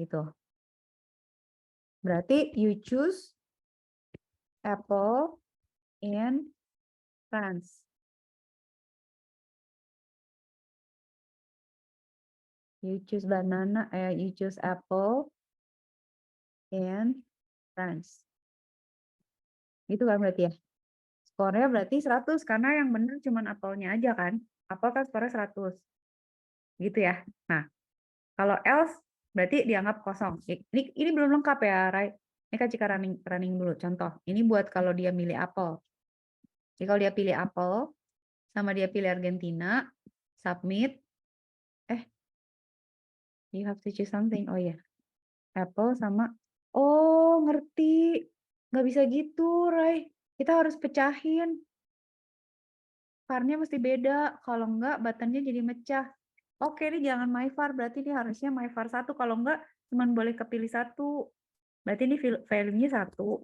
Gitu. Berarti you choose Apple in France. You choose banana, you choose apple in France. Gitu kan berarti ya. Skornya berarti 100 karena yang benar cuma apelnya aja kan. Apel kan skornya 100. Gitu ya. Nah, kalau else berarti dianggap kosong. Ini belum lengkap ya, Rai. Ini kan jika running dulu. Contoh, ini buat kalau dia milih apel. Jadi kalau dia pilih apel sama dia pilih Argentina, submit. You have to choose something. Oh ya, apple sama. Oh, ngerti. Nggak bisa gitu, Rai. Kita harus pecahin. VAR-nya mesti beda. Kalau enggak, button-nya jadi mecah. Oke, ini jangan myVAR. Berarti ini harusnya myVAR 1. Kalau enggak, cuma boleh kepilih 1. Berarti ini value-nya 1.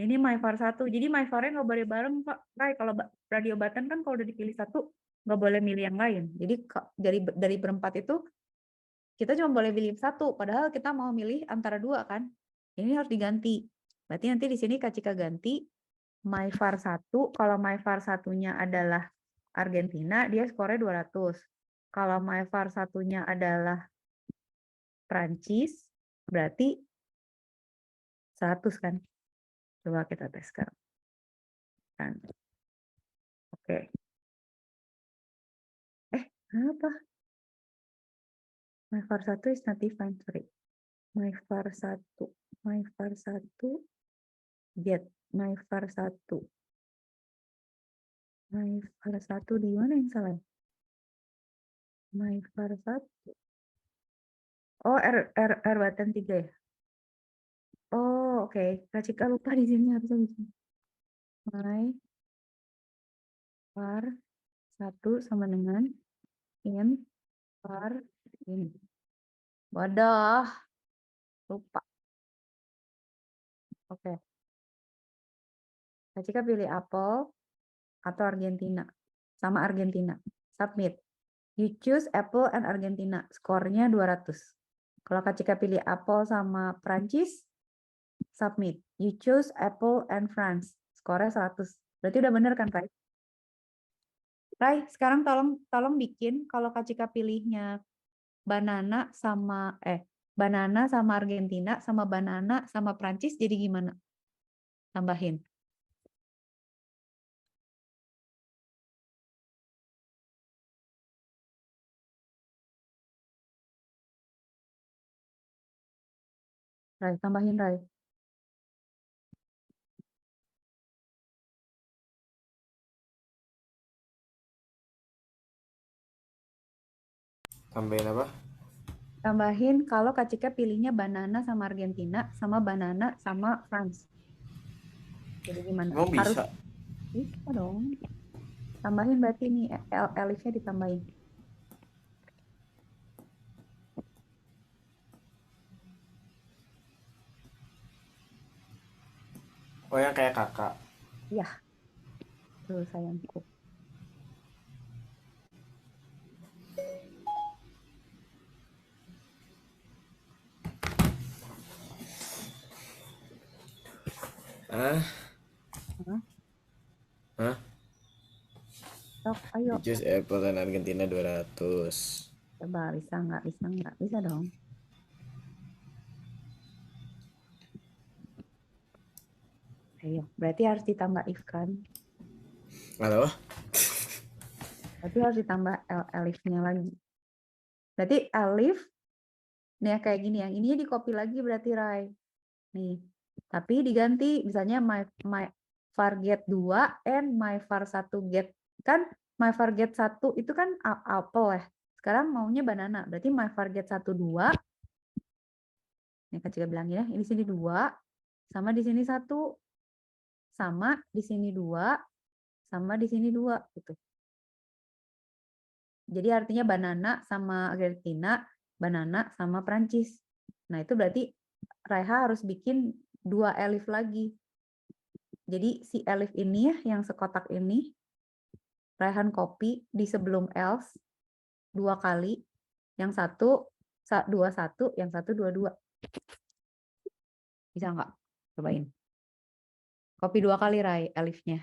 Ini myVAR 1. Jadi myVAR-nya nggak boleh bareng, Pak. Rai, kalau radio button kan kalau udah dipilih 1, nggak boleh milih yang lain. Jadi dari berempat itu, kita cuma boleh pilih 1. Padahal kita mau milih antara 2 kan. Ini harus diganti. Berarti nanti di sini Kak Cika ganti myVAR 1. Kalau myVAR 1-nya adalah Argentina, dia skornya 200. Kalau myVAR 1-nya adalah Prancis, berarti 100 kan. Coba kita tes sekarang. Kan. Oke. Apa? myVAR 1 is not defined, sorry. myVAR 1. myVAR 1 get myVAR 1. myVAR 1 di mana yang salah? myVAR 1. Oh, R button 3 ya? Oh, oke. Kak Cika lupa di sini harusnya di sini. myVAR 1 sama dengan in var ini. Waduh, lupa. Oke. Kak Cika pilih Apple atau Argentina. Sama Argentina. Submit. You choose Apple and Argentina. Skornya 200. Kalau Kak Cika pilih Apple sama Prancis, submit. You choose Apple and France. Skornya 100. Berarti udah bener kan, Rai? Rai, sekarang tolong bikin kalau Kak Cika pilihnya banana sama Argentina sama banana sama Prancis jadi gimana? Tambahin. Rai, tambahin Rai. Tambahin apa? Tambahin kalau Kak Cika pilihnya banana sama Argentina sama banana sama France. Jadi gimana? Emang Harus bisa? bisa dong. Tambahin berarti ini elifnya ditambahin. Oh, yang kayak kakak. Iya, tuh sayangku. Hah? Hah? Hah? Sok, ayo. Jus apple dan Argentina 200. Coba bisa nggak? Bisa nggak? Bisa dong. Ayo, berarti harus ditambah if kan? Nggak tahu. Berarti harus ditambah elifnya lagi. Berarti elif, nih ya kayak gini, yang ininya di copy lagi berarti Rai. Nih, tapi diganti misalnya my var get 2 and my var 1 get. Kan my var get 1 itu kan apple ya. Sekarang maunya banana. Berarti my var get 1 2. Nih Kak Cika bilangin ya, ini sini 2 sama di sini 1 sama di sini 2 sama di sini 2 gitu. Jadi artinya banana sama Argentina, banana sama Prancis. Nah, itu berarti Raiha harus bikin 2 elif lagi. Jadi si elif ini ya, yang sekotak ini, Raihan copy di sebelum else 2 kali. Yang satu 21, yang satu 22. Bisa nggak? Cobain. Copy 2 kali Rai elifnya.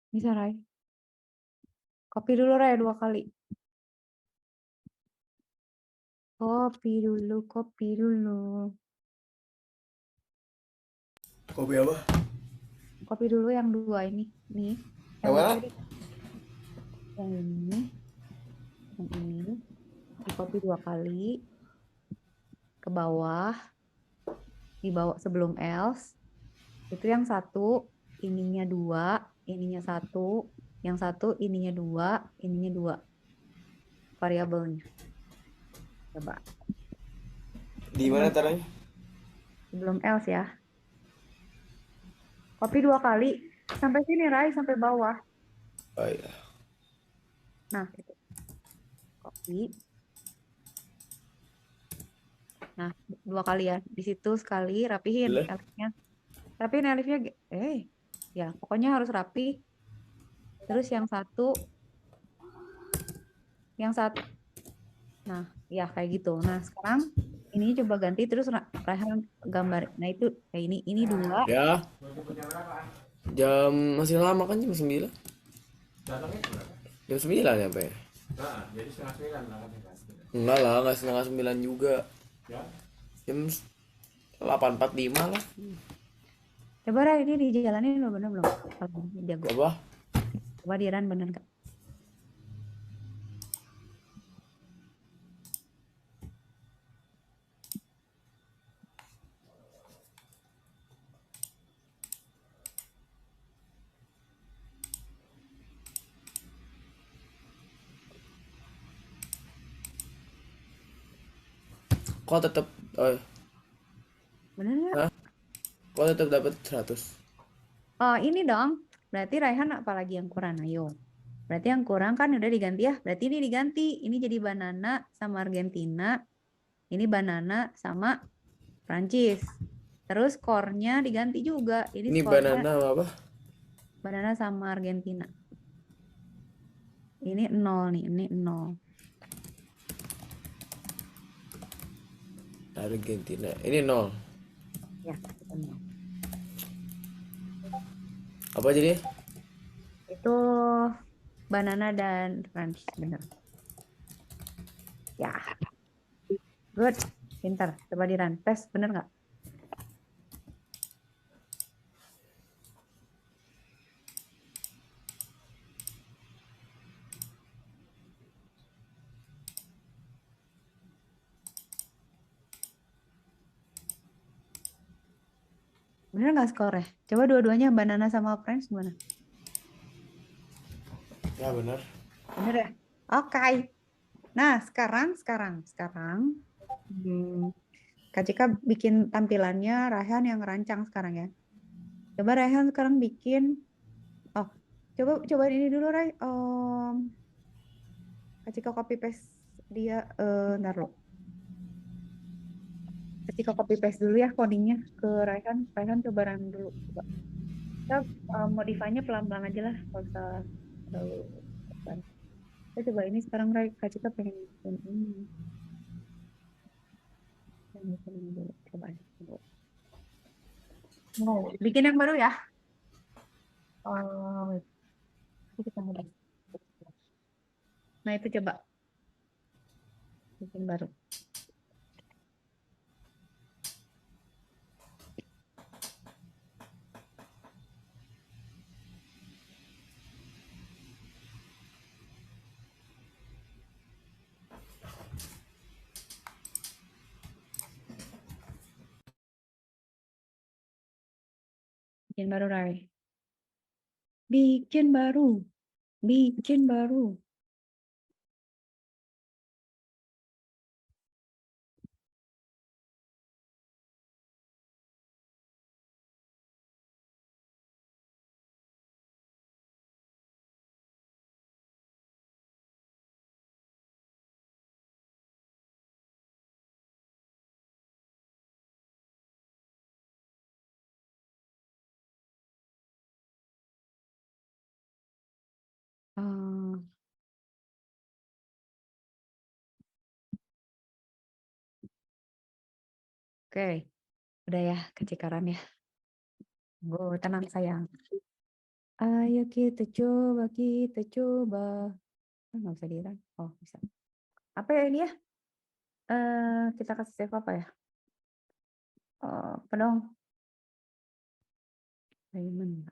Bisa Rai. Copy dulu Rai 2 kali. Copy dulu, copy dulu. Kopi apa? Copy dulu yang 2 ini. Nih. Yang mana? Yang ini. Yang ini. Di copy 2 kali. Ke bawah. Di bawah sebelum else. Itu yang satu, ininya 2, ininya 1. Yang satu, ininya 2, ininya 2. Variabelnya. Coba. Di mana taruhnya? Sebelum else ya. Copy 2 kali. Sampai sini, Rai. Sampai bawah. Oh iya. Nah, gitu. Copy. Nah, 2 kali ya. Di situ sekali, rapihin Boleh. elifnya. Rapihin elifnya. Ya, pokoknya harus rapi. Terus yang satu. Nah, ya kayak gitu. Nah, sekarang ini coba ganti terus Raihan gambar. Nah, itu kayak ini 2. Ya. Jam masih lama kan jam 9. Jam 9 ya, Pak? Jadi setengah 9 lah kan. Enggak lah, enggak setengah 9 juga. Ya. Jam 8.45 lah. Coba Rai, ini dijalanin lo bener belum? Kalau jago. Apa? Coba di run bener nggak? Kok tetap Bener nggak? Hah? Kok tetap dapat 100? Oh, ini dong. Berarti Raihan apalagi yang kurang? Ayo. Berarti yang kurang kan udah diganti ya. Berarti ini diganti. Ini jadi banana sama Argentina. Ini banana sama Prancis. Terus skornya diganti juga. Ini Ini skornya banana sama apa? banana sama Argentina. Ini 0 nih. Ini 0. Argentina. Ini 0. Ya, 0. Apa jadinya? Itu banana dan Prancis. Bener. Ya. Good. Pintar. Coba di run. Tes. Bener nggak? Bener nggak skornya? Coba dua-duanya banana sama French gimana? Ya benar. Bener ya? Oke. Nah, sekarang Kak Cika bikin tampilannya, Raihan yang rancang sekarang ya. Coba Raihan sekarang bikin, coba ini dulu Rai. Kak Cika copy paste dia, ntar lo. Kak Cika copy paste dulu ya codingnya ke Raihan. Raihan coba run dulu. Coba. Kita modify-nya pelan-pelan aja lah, kalau usah terlalu cepat. Kita coba ini sekarang Rai, Kak Cika pengen bikin ini. Bikin ini dulu. Coba aja dulu. Mau bikin yang baru ya? Oh, kita mulai. Nah, itu coba bikin baru. Bikin baru, Rai. Bikin baru. Bikin baru. Oke. Udah ya, kecikaran ya. Tenang sayang. Ayo kita coba. Nggak bisa dirun. Oh, bisa. Apa ya ini ya? Kita kasih save apa ya? Apa dong? Diamond.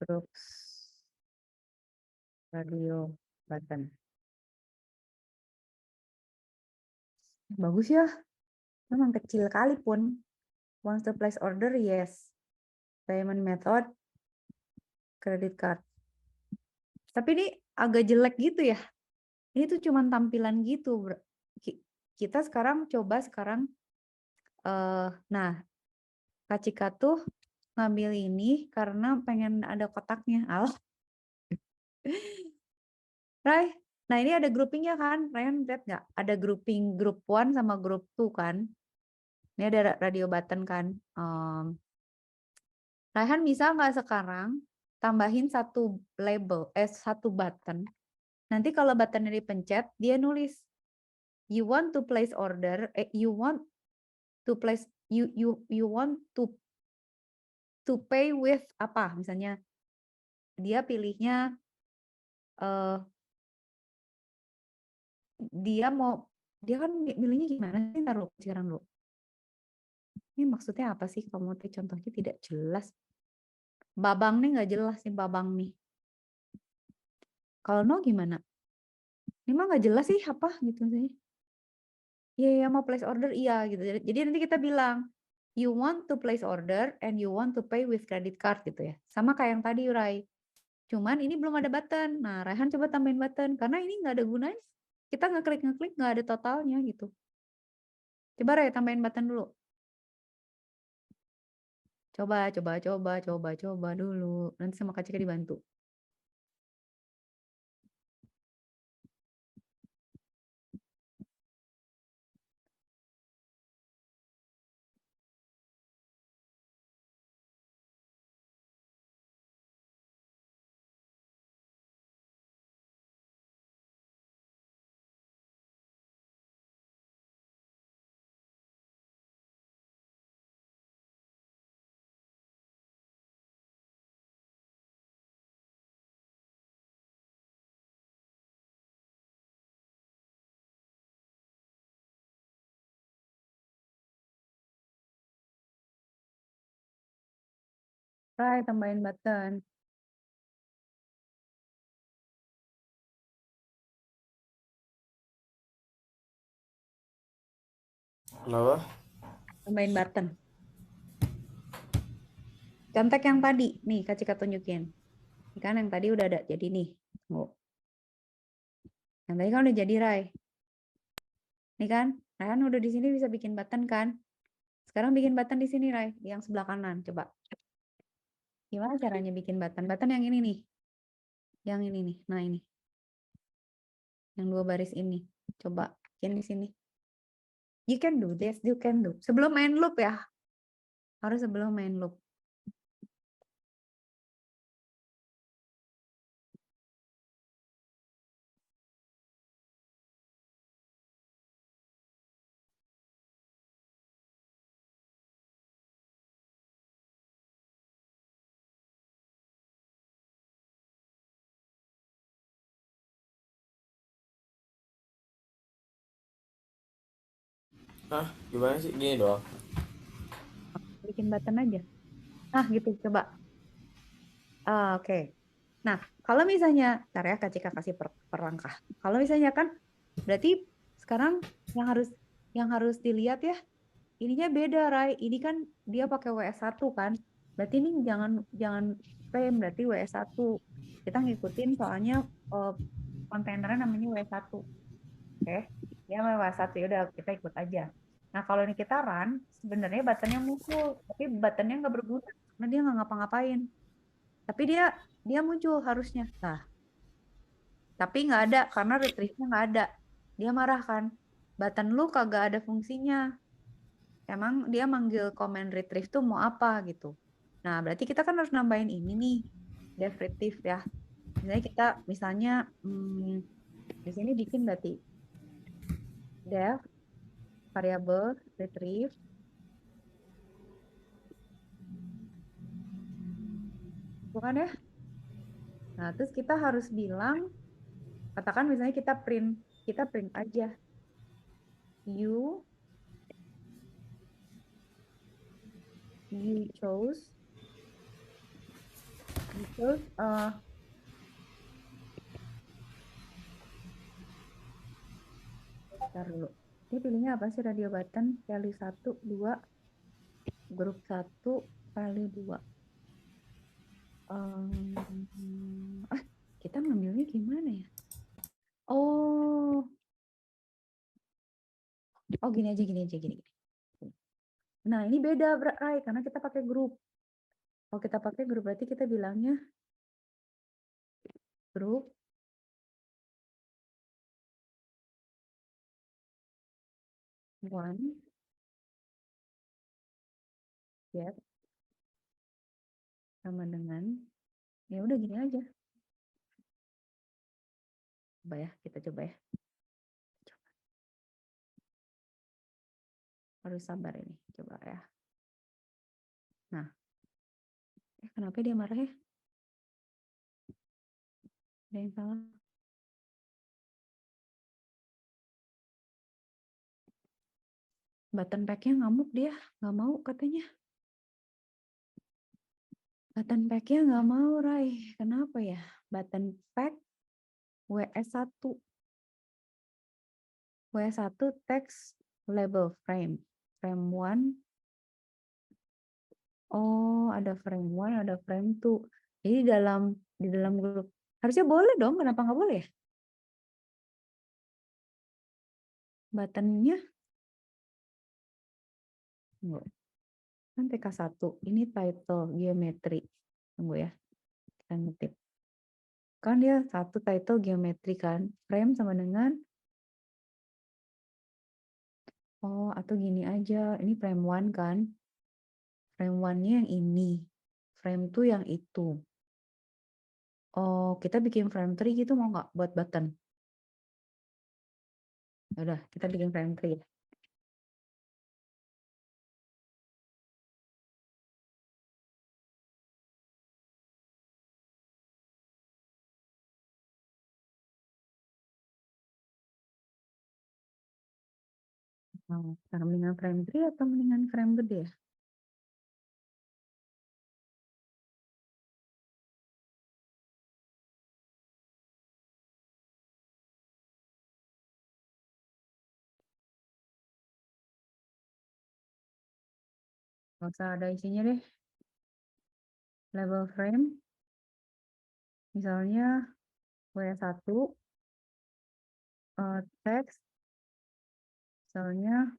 Groups. Radio button. Bagus ya. Memang kecil kali pun. Wants to place order, yes. Payment method, credit card. Tapi ini agak jelek gitu ya. Ini tuh cuman tampilan gitu. Kita sekarang coba nah, Kak Cika tuh ngambil ini karena pengen ada kotaknya. Alah. Rai, nah ini ada groupingnya kan? Ryan lihat nggak? Ada grouping group 1 sama group 2 kan? Ini ada radio button kan? Raihan bisa nggak sekarang tambahin satu button. Nanti kalau buttonnya dipencet, dia nulis you want to place order, you want to place you want to pay with apa? Misalnya dia pilihnya dia kan milihnya gimana sih? Taruh sekarang dulu. Ini maksudnya apa sih? Kamu contohnya tidak jelas. Babang nih nggak jelas nih babang nih. Kalau no gimana? Ini mah nggak jelas sih apa gitu sih. Iya, mau place order iya gitu. Jadi nanti kita bilang you want to place order and you want to pay with credit card gitu ya. Sama kayak yang tadi Rai. Cuman ini belum ada button. Nah, Raihan coba tambahin button karena ini nggak ada gunanya. Kita ngeklik nggak ada totalnya gitu. Coba Rai tambahin button dulu. Coba dulu. Nanti sama Kak Cika dibantu. Rai tambahin button. Kenapa? Tambahin button. Contek yang tadi. Nih, Kak Cika tunjukin. Ini kan yang tadi udah ada. Jadi nih. Tunggu. Yang tadi kan udah jadi, Rai. Nih kan? Raihan udah di sini bisa bikin button kan? Sekarang bikin button di sini, Rai. Yang sebelah kanan. Coba. Gimana caranya bikin button? Button yang ini nih. Yang ini nih. Nah, ini. Yang 2 baris ini. Coba bikin di sini. You can do this. You can do. Sebelum main loop ya. Harus sebelum main loop. Hah? Gimana sih? Gini doang. Bikin button aja. Ah, gitu. Coba. Oke. Nah, kalau misalnya, ntar ya Kak Cika kasih per langkah. Kalau misalnya kan, berarti sekarang yang harus dilihat ya, ininya beda, Rai. Ini kan dia pakai WS1 kan. Berarti ini jangan frame, berarti WS1. Kita ngikutin soalnya kontainernya namanya WS1. Oke. Dia namanya WS1, ya udah kita ikut aja. Nah, kalau ini kita run, sebenarnya buttonnya muncul, tapi buttonnya nggak berguna karena dia nggak ngapa-ngapain. Tapi dia muncul harusnya. Nah, tapi nggak ada karena retrieve-nya nggak ada. Dia marah kan. Button lu kagak ada fungsinya. Emang dia manggil command retrieve tuh mau apa gitu. Nah, berarti kita kan harus nambahin ini nih. Def retrieve ya. Misalnya di sini bikin berarti def variable retrieve. Bukan ya? Nah, terus kita harus bilang, katakan misalnya kita print aja. You chose bentar dulu. Dia pilihnya apa sih radio button? Value 1, 2, grup 1, value 2. Kita ngambilnya gimana ya? Oh, gini aja. Nah, ini beda, Rai, karena kita pakai grup. Kalau kita pakai grup, berarti kita bilangnya grup one get sama dengan, ya udah gini aja. Coba ya, kita coba ya. Harus sabar ini, coba ya. Nah, kenapa dia marah ya? Ada yang salah? Button pack-nya ngamuk dia, nggak mau katanya. Button pack-nya nggak mau, Rai. Kenapa ya? Button pack WS1. WS1 text label frame. Frame 1. Oh, ada frame 1, ada frame 2. Jadi di dalam grup harusnya boleh dong, kenapa nggak boleh ya? Buttonnya enggak. Kan TK1, ini title geometri. Tunggu ya, kita ngetik. Kan dia satu title geometri kan, frame sama dengan, oh atau gini aja, ini frame 1 kan, frame 1-nya yang ini, frame 2 yang itu. Oh, kita bikin frame 3 gitu mau nggak buat button? Udah, kita bikin frame 3 ya. Oh, karena mendingan frame 3 atau mendingan frame gede ya? Nggak usah ada isinya deh. Label frame, misalnya W1, teks, misalnya,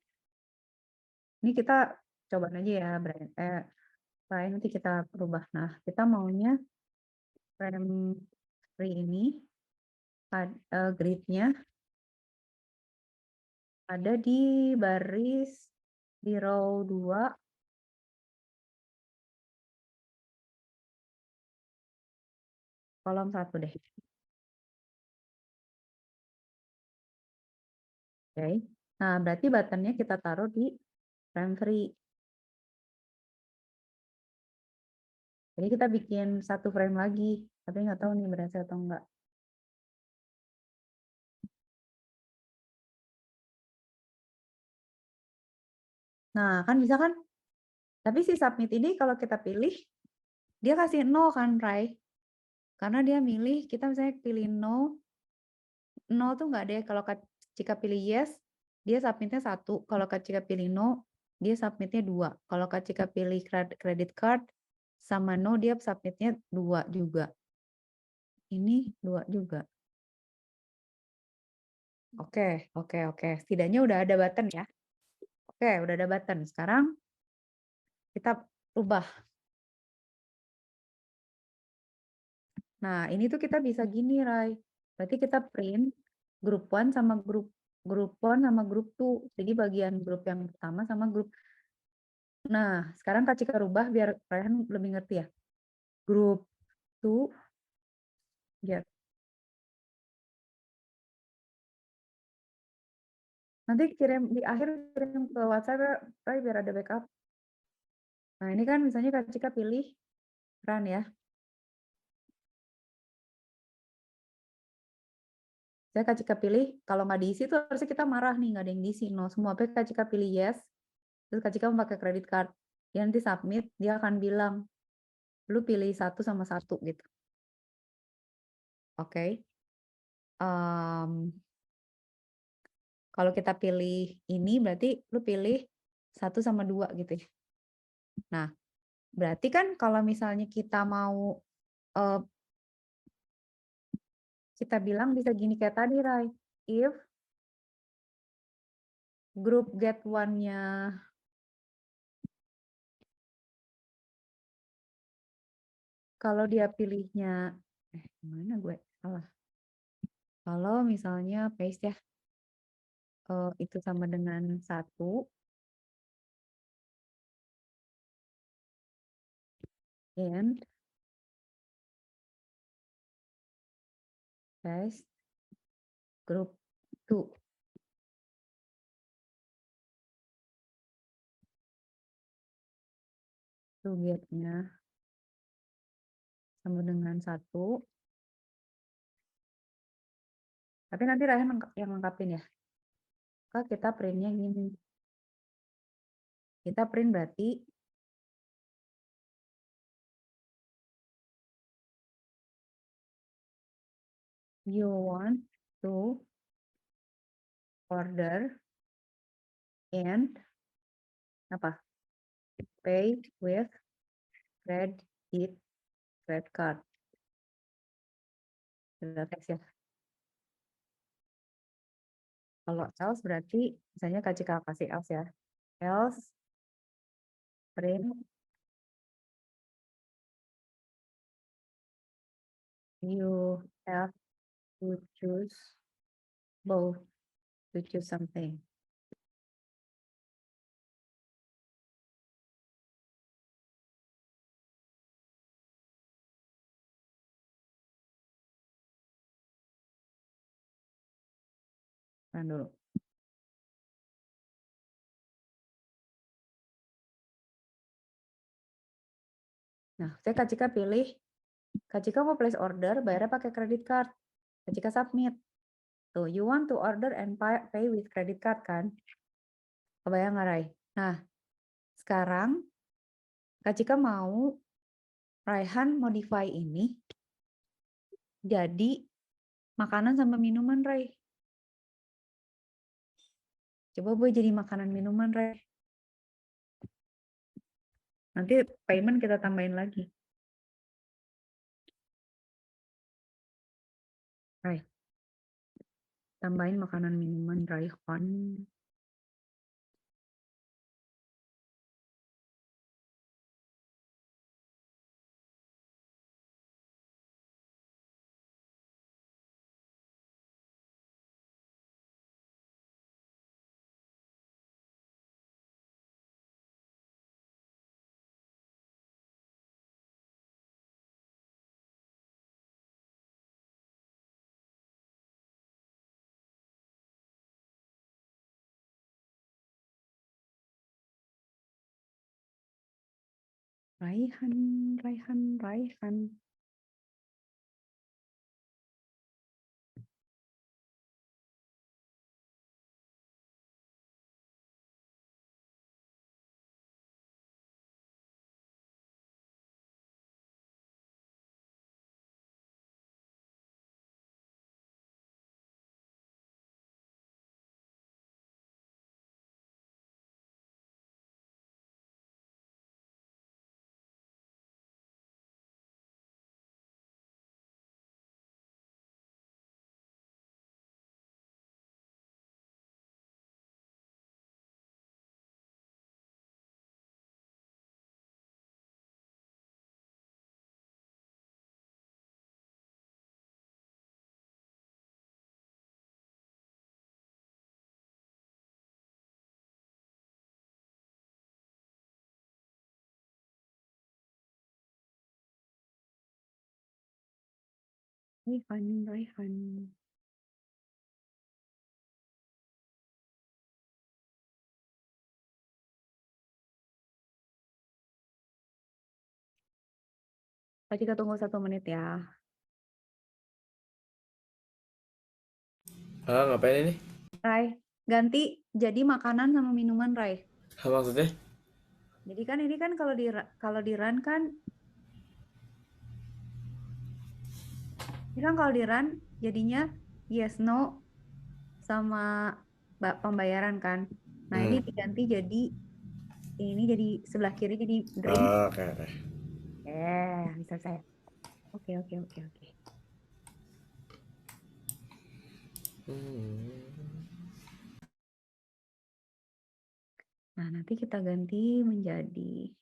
ini kita coba aja ya, Brian, nanti kita berubah. Nah, kita maunya frame 3 ini, grid-nya ada di baris, di row 2, kolom 1 deh. Oke. Nah, berarti buttonnya kita taruh di frame 3. Jadi kita bikin satu frame lagi, tapi nggak tahu nih berhasil atau enggak. Nah, kan bisa kan? Tapi si submit ini kalau kita pilih, dia kasih no kan, Rai? Karena dia milih, kita misalnya pilih no, no tuh nggak ada ya. Kalau jika pilih yes, dia submitnya 1. Kalau jika pilih no, dia submitnya 2. Kalau jika pilih credit card sama no, dia submitnya 2 juga. Ini 2 juga. Oke. Setidaknya udah ada button ya. Oke, udah ada button. Sekarang kita ubah. Nah, ini tuh kita bisa gini, Rai. Berarti kita print group 1 sama group 1 sama group 2. Jadi bagian grup yang pertama sama grup. Nah, sekarang Kak Cika rubah biar Raihan lebih ngerti ya. Grup 2 ya. Nanti kirim di akhir, kirim ke WhatsApp ya, Rai, biar ada backup. Nah, ini kan misalnya Kak Cika pilih run ya. Saya Kak Cika pilih, kalau nggak diisi tuh harusnya kita marah nih, nggak ada yang diisi, no semua. Tapi Kak Cika pilih yes, terus Kak Cika memakai credit card. Dia nanti submit, dia akan bilang, lu pilih 1 sama 1 gitu. Oke. Kalau kita pilih ini, berarti lu pilih 1 sama 2 gitu ya. Nah, berarti kan kalau misalnya kita mau, kita bilang bisa gini kayak tadi, Rai. If group get one-nya kalau dia pilihnya, gimana gue salah. Kalau misalnya paste ya, itu sama dengan 1, and paste group 2. Itu get-nya sama dengan 1. Tapi nanti Raihan yang lengkapin ya. Maka kita printnya gini. Kita print berarti you want to order and apa? Pay with credit credit card. Kita teks ya. Kalau else berarti misalnya Kak Cika kasih else ya. Else print you have to choose both to choose something. Tahan dulu. Nah, saya Kak Cika pilih, Kak Cika mau place order, bayarnya pakai credit card. Kak Cika submit. Tuh, you want to order and pay with credit card kan? Kebayang nggak, Rai? Nah, sekarang Kak Cika mau Raihan modify ini jadi makanan sama minuman, Rai. Coba boleh jadi makanan minuman, Rai. Nanti payment kita tambahin lagi. Rai. Tambahin makanan minuman, Raihan. Raihan. Raihan. Kak Cika tunggu 1 menit ya. Ngapain ini? Rai, ganti jadi makanan sama minuman, Rai. Maksudnya? Jadi kan ini kan kalau di run kan, ini kan kalau di run jadinya yes no sama pembayaran kan. Nah ini diganti jadi ini jadi sebelah kiri jadi drink. Oke. Bisa saya. Oke. Nah nanti kita ganti menjadi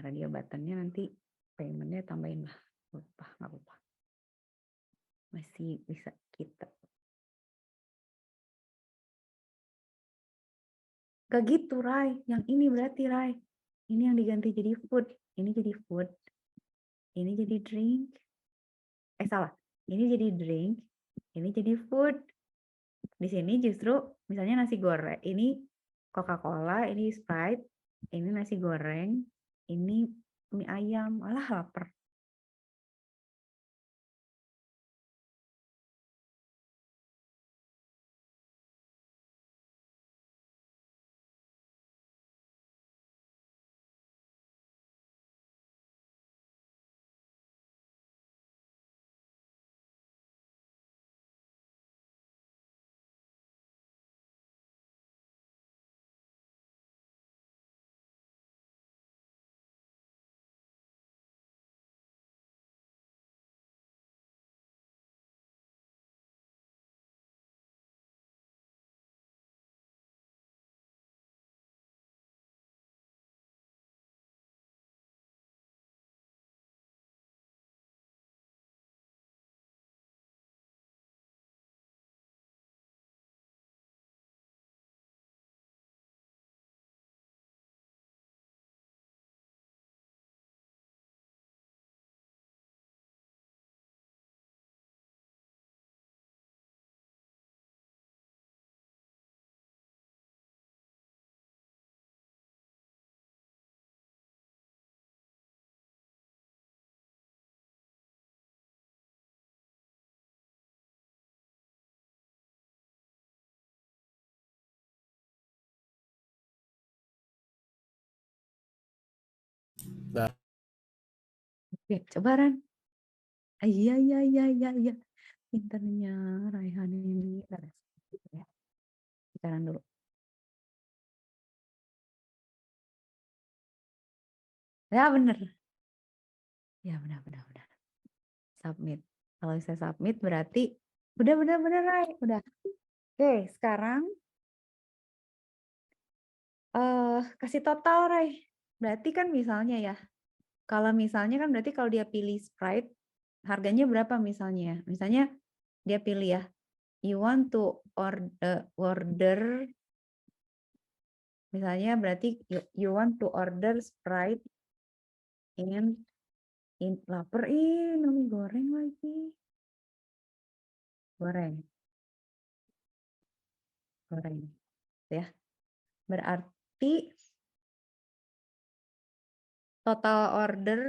radio buttonnya nanti paymentnya tambahin lah. Nggak apa-apa. Masih bisa kita. Gak gitu, Rai. Yang ini berarti, Rai. Ini yang diganti jadi food. Ini jadi food. Ini jadi drink. Salah. Ini jadi drink. Ini jadi food. Di sini justru misalnya nasi goreng. Ini Coca-Cola. Ini Sprite. Ini nasi goreng. Ini mie ayam. Alah, lapar. Dah. Oke, coba Ran. Iya, iya, iya, iya, iya. Pinternya Raihan ini. Bentar ya. Sekarang dulu. Ya, bener. Ya, benar, benar, benar. Submit. Kalau saya submit berarti udah benar-benar Rai. Udah. Oke, sekarang kasih total Rai. Berarti kan misalnya ya. Kalau misalnya kan berarti kalau dia pilih Sprite, harganya berapa misalnya ya? Misalnya dia pilih ya, you want to order misalnya berarti you want to order Sprite in lapar nami goreng lagi. Goreng. Ya. Berarti total order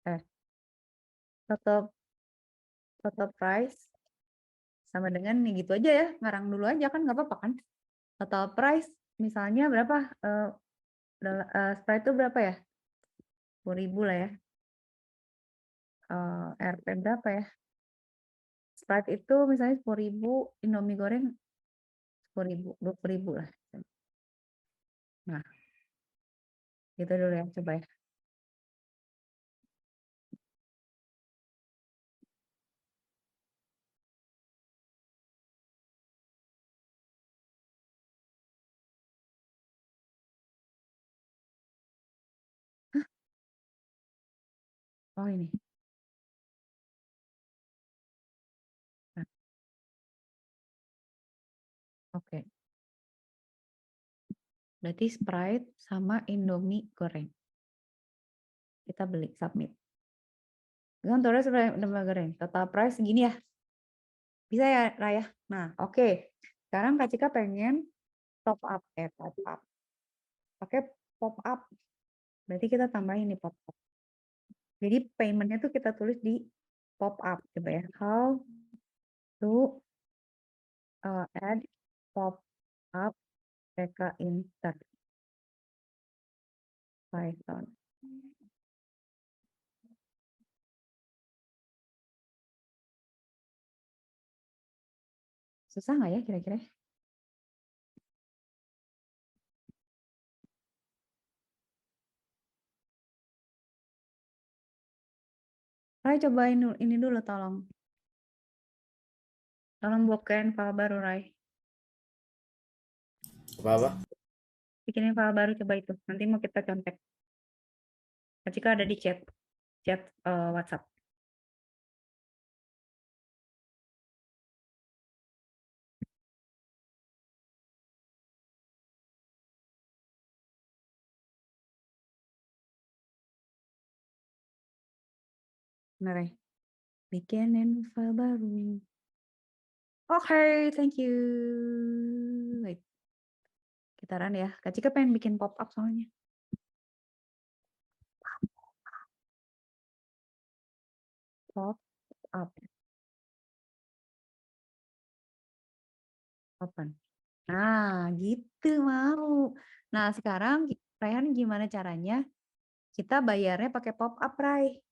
eh total price sama dengan nih gitu aja ya, ngarang dulu aja kan nggak apa-apa kan. Total price misalnya berapa? Sprite itu berapa ya? 10.000 lah ya. RP berapa ya? Sprite itu misalnya 10.000, Indomie goreng 10.000, 20.000 lah. Nah, gitu dulu ya, coba ya. Oh ini. Nah, oke. Berarti Sprite sama Indomie goreng. Kita beli, submit. Kan total Indomie goreng. Total price segini ya. Bisa ya, Raya? Nah, oke. Sekarang Kak Cika pengen top up. Pakai pop up. Berarti kita tambahin nih pop up. Jadi paymentnya tuh kita tulis di pop up. Coba ya. How to add pop up PK insert Python. Susah nggak ya kira-kira? Rai cobain ini dulu tolong. Tolong bukain file baru Rai. Apa-apa? Bikinin file baru coba itu. Nanti mau kita contek. Jika ada di chat WhatsApp. Nah, Rai. Bikinin file baru. Oke, thank you. Wait. Kita run ya. Kak Cika pengen bikin pop up soalnya. Pop up. Open. Nah, gitu mau. Nah, sekarang Raihan gimana caranya kita bayarnya pakai pop up, Rai?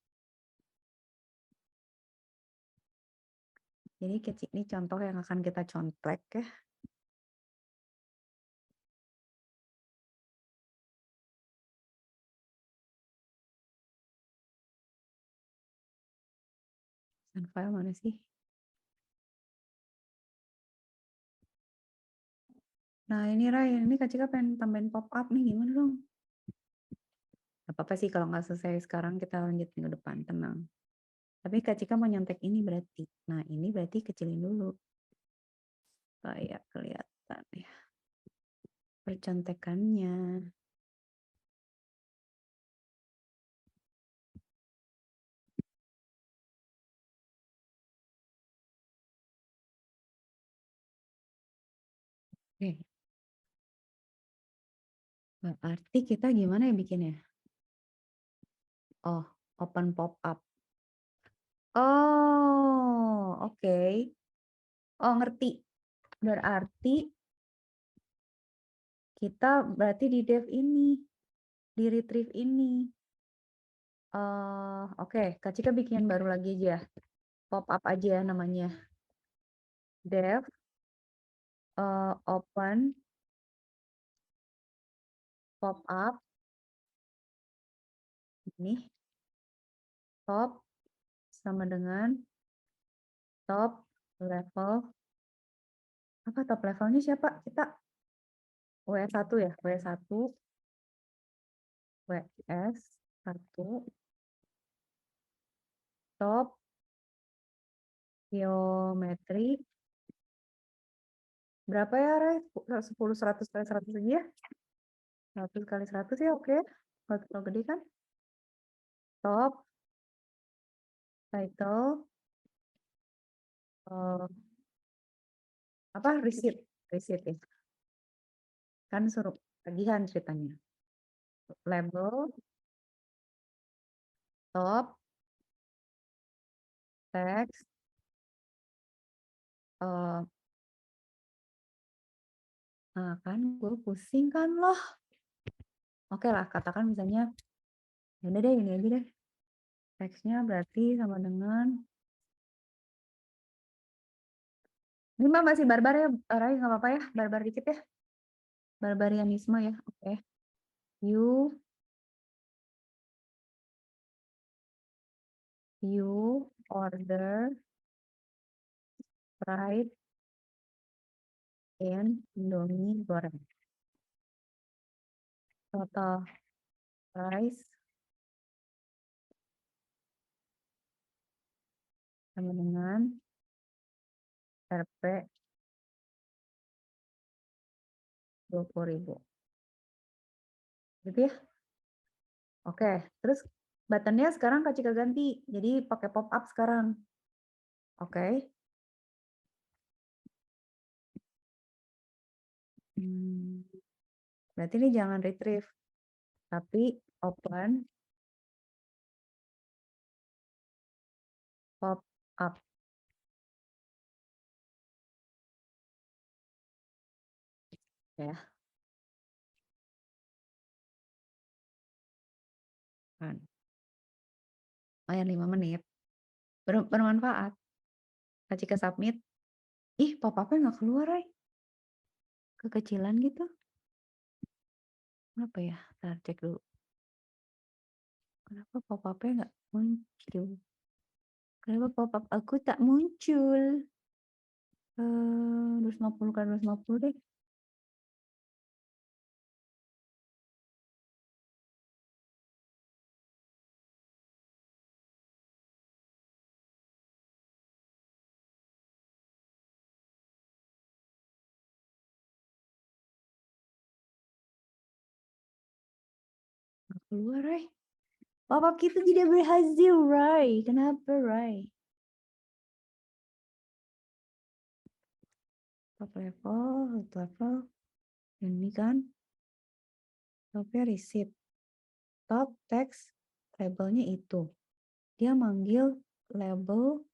Jadi ini contoh yang akan kita contek ya. Dan file mana sih? Nah ini Rai, ini Kak Cika pengen tambahin pop up nih, gimana dong? Gak apa-apa sih kalau nggak selesai sekarang kita lanjut minggu depan, tenang. Tapi Kak Cika mau nyontek ini berarti. Nah ini berarti kecilin dulu. Supaya kelihatan ya. Percontekannya. Oke. Berarti kita gimana ya bikinnya? Oh, open pop up. Oh, oke. Oh, ngerti. Berarti kita berarti di dev ini, di retrieve ini. Oke, Kak Cika bikin baru lagi aja. Pop up aja namanya. Dev open pop up ini top sama dengan top level. Apa top levelnya siapa? Kita WS1 ya, WS1 WS1 top geometri berapa ya, Ray? 10 100 kali 100 aja ya? 100 kali 100 ya, oke. Kalau gede kan? Top title apa receipt ya. Kan suruh tagihan ceritanya. Label top text nah kan gue pusing kan loh. Oke lah, katakan misalnya ya udah deh, ini aja deh. Teksnya berarti sama dengan ini mah masih barbar ya, Rai, nggak apa-apa ya, barbar dikit ya. Barbarianisme ya, oke. You order fried and Indomie goreng. Total price sama dengan Rp 20.000. Gitu ya. Oke, terus buttonnya sekarang Kak Cika ganti. Jadi pakai pop up sekarang. Oke. Berarti ini jangan retrieve, tapi open pop up. Ya. Kan. Lumayan 5 menit. Bermanfaat. Kak Cika submit. Ih, pop up-nya nggak keluar, Ray. Kekecilan gitu. Kenapa ya? Ntar cek dulu. Kenapa pop up-nya nggak muncul? Kenapa pop up aku tak muncul? 250 kali 250 deh. Nggak keluar, Ray. Pop up kita tidak berhasil, Ray. Kenapa, Ray? Top level. Ini kan. Topnya receipt. Top text labelnya itu. Dia manggil label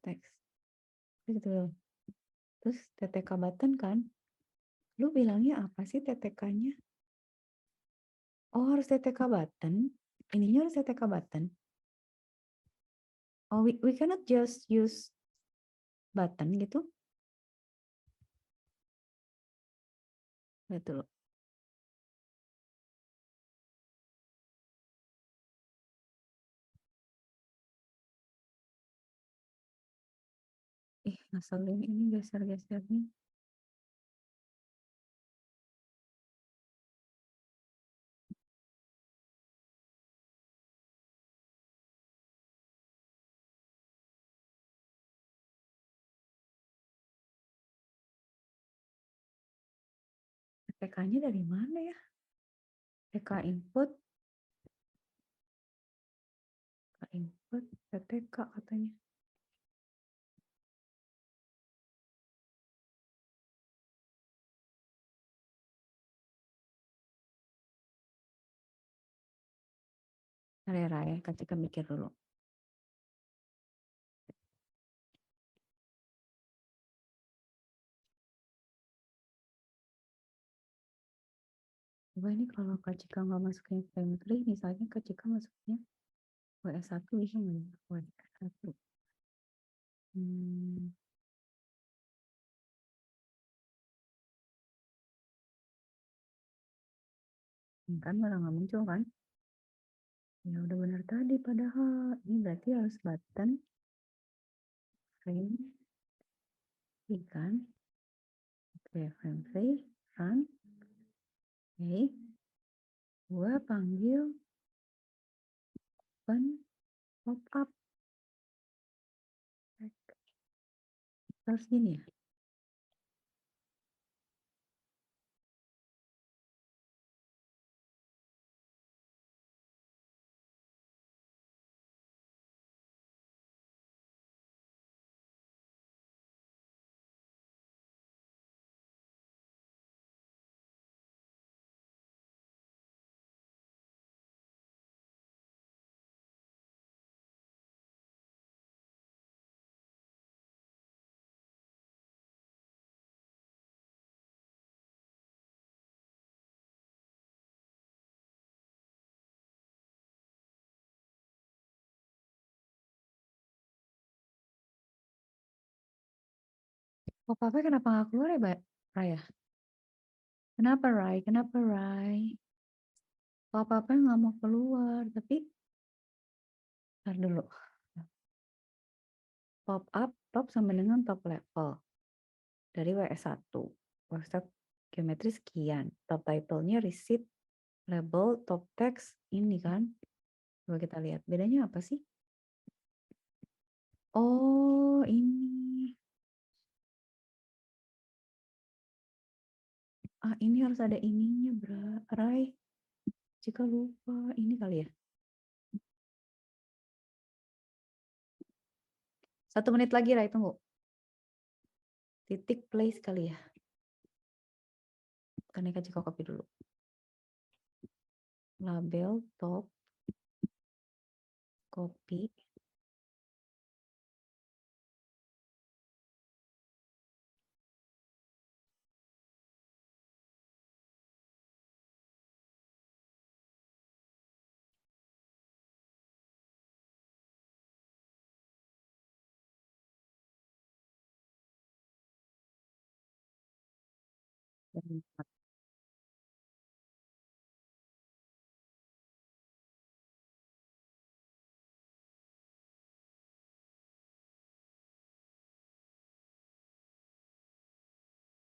text. Gitu. Terus TTK button kan. Lu bilangnya apa sih TTK-nya? Oh, harus TTK button. Ininya harus TTK button. Oh, we cannot just use button gitu. Betul. Ngeselin ini geser-gesernya. TTK-nya dari mana ya? TK input. TTK katanya. Rai, Kak mikir dulu. Coba ini kalau Kak Cika nggak masukin frame 3, misalnya Kak Cika masuknya WS1 bisa nggak ya? WS1. Kan malah nggak muncul kan? Ya udah benar tadi padahal. Ini berarti harus button frame 3 kan? Oke, frame 3 kan? Oke. Gua panggil open pop up. Terus gini ya. Pop up-nya kenapa nggak keluar ya, Mbak Raya? Kenapa, Rai? Kenapa, Rai? Pop up-nya nggak mau keluar, tapi ntar dulu. Pop up top sama dengan top level dari WS1. WS1 geometri sekian. Top title-nya receipt, label, top text ini kan. Coba kita lihat. Bedanya apa sih? Oh, ini. Ini harus ada ininya, Rai. Jika lupa, ini kali ya. 1 menit lagi, Rai, tunggu. Titik place kali ya. Kan Eka jika copy dulu. Label, top, copy.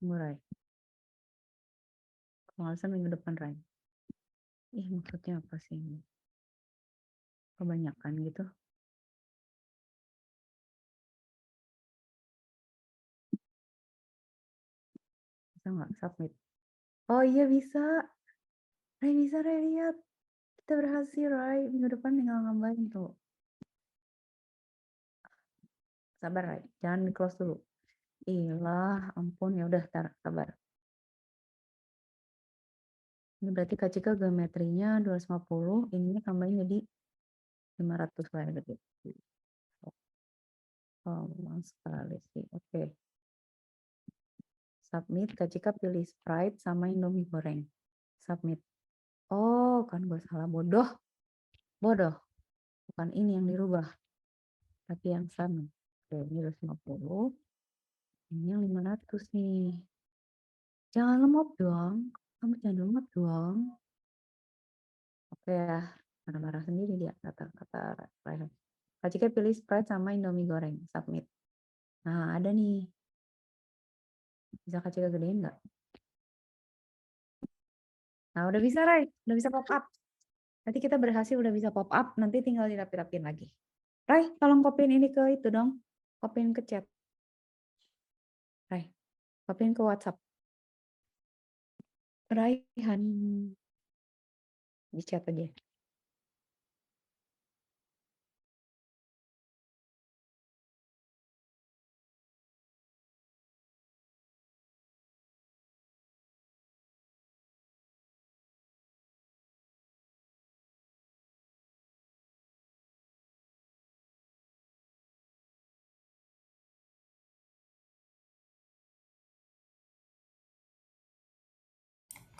Mulai. Pemalasan minggu depan, Rai. Maksudnya apa sih ini? Kebanyakan gitu. Bisa nggak submit? Oh iya bisa. Rai bisa, Rai lihat. Kita berhasil, Rai. Minggu depan tinggal nambahin tuh. Sabar, Rai. Jangan di close dulu. Ilah, ampun. Ya udah, sabar. Ini berarti Kak Cika geometrinya 250. Ininya tambahin jadi 500 lah gitu. Oh, memang sekali sih. Oke. Submit. Kak Cika pilih Sprite sama Indomie goreng. Submit. Oh, kan gue salah. Bodoh. Bukan ini yang dirubah. Tapi yang sama. Oke, ini 250. Ini yang 500 nih. Jangan lemot dong. Kamu jangan lemot dong. Oke ya. Marah-marah sendiri dia. Kata Ryan. Kak Cika pilih Sprite sama Indomie goreng. Submit. Nah, ada nih. Bisa Kak Cika gedein nggak? Nah, udah bisa, Ray. Udah bisa pop up. Nanti kita berhasil udah bisa pop up. Nanti tinggal dirapi-rapin lagi. Ray, tolong kopiin ini ke itu dong. Kopiin ke chat. Ray, kopiin ke WhatsApp. Raihan. Di chat aja.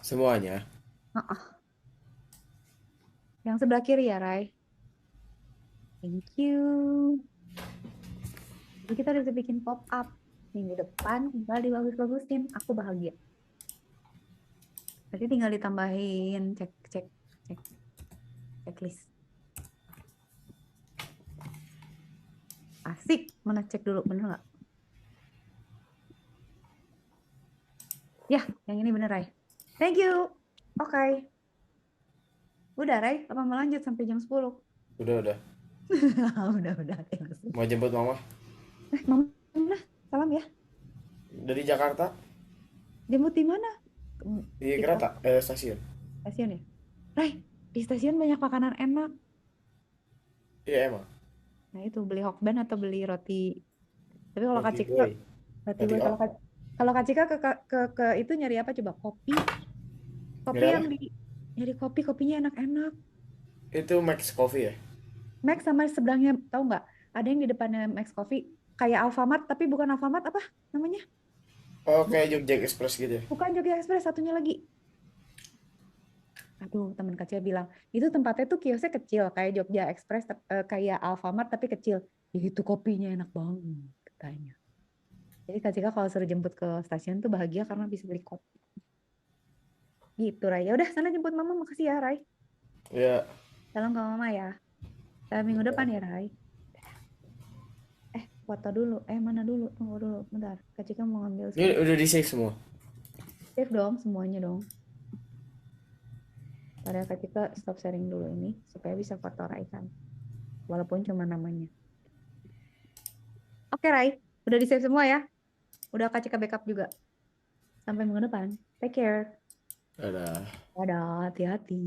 Semuanya. Heeh. Yang sebelah kiri ya, Rai. Thank you. Jadi kita udah bisa bikin pop up. Minggu depan tinggal dibagus-bagusin. Aku bahagia. Berarti tinggal ditambahin checklist. Asik. Mana cek dulu, bener nggak? Ya, yang ini bener, Rai. Thank you. Oke. Udah, Rai? Apa mau lanjut sampai jam 10? Udah. Udah. Mau jemput mama Mama, mana? Salam ya. dari Jakarta Jemput di mana? di kereta stasiun. Stasiun ya? Rai, di stasiun banyak makanan enak. Iya emang. Nah itu beli hokben atau beli roti. Tapi kalau Kak Roti Cika, boy. roti Roti boy. apa? Kalau Kak Cika ke itu nyari apa coba? Kopi. Kopi Nyari yang nyari kopinya enak-enak. Itu Max Coffee ya? Max sama seberangnya tahu nggak? Ada yang di depannya Max Coffee kayak Alfamart tapi bukan Alfamart, apa namanya? Oh kayak Jogja Express gitu ya? Bukan Jogja Express, satunya lagi. Aduh, teman kecil bilang, itu tempatnya tuh kiosnya kecil, kayak Jogja Express, kayak Alfamart tapi kecil. Itu kopinya enak banget, katanya. Jadi Kak Cika kalau suruh jemput ke stasiun tuh bahagia karena bisa beli kopi. Gitu, Rai. Ya udah, sana jemput Mama. Makasih ya, Rai. Iya. Salam ke Mama ya. Sampai minggu depan ya, Rai. Foto dulu. Mana dulu? Tunggu dulu. Bentar. Kak Cika mau ngambil Ini udah di save semua. save dong, semuanya dong. Pada Kak Cika stop sharing dulu ini supaya bisa foto Rai kan. Walaupun cuma namanya. Oke, Rai. Udah di save semua ya. Udah Kak Cika backup juga. Sampai minggu depan. Take care. Dadah. Dadah, hati-hati.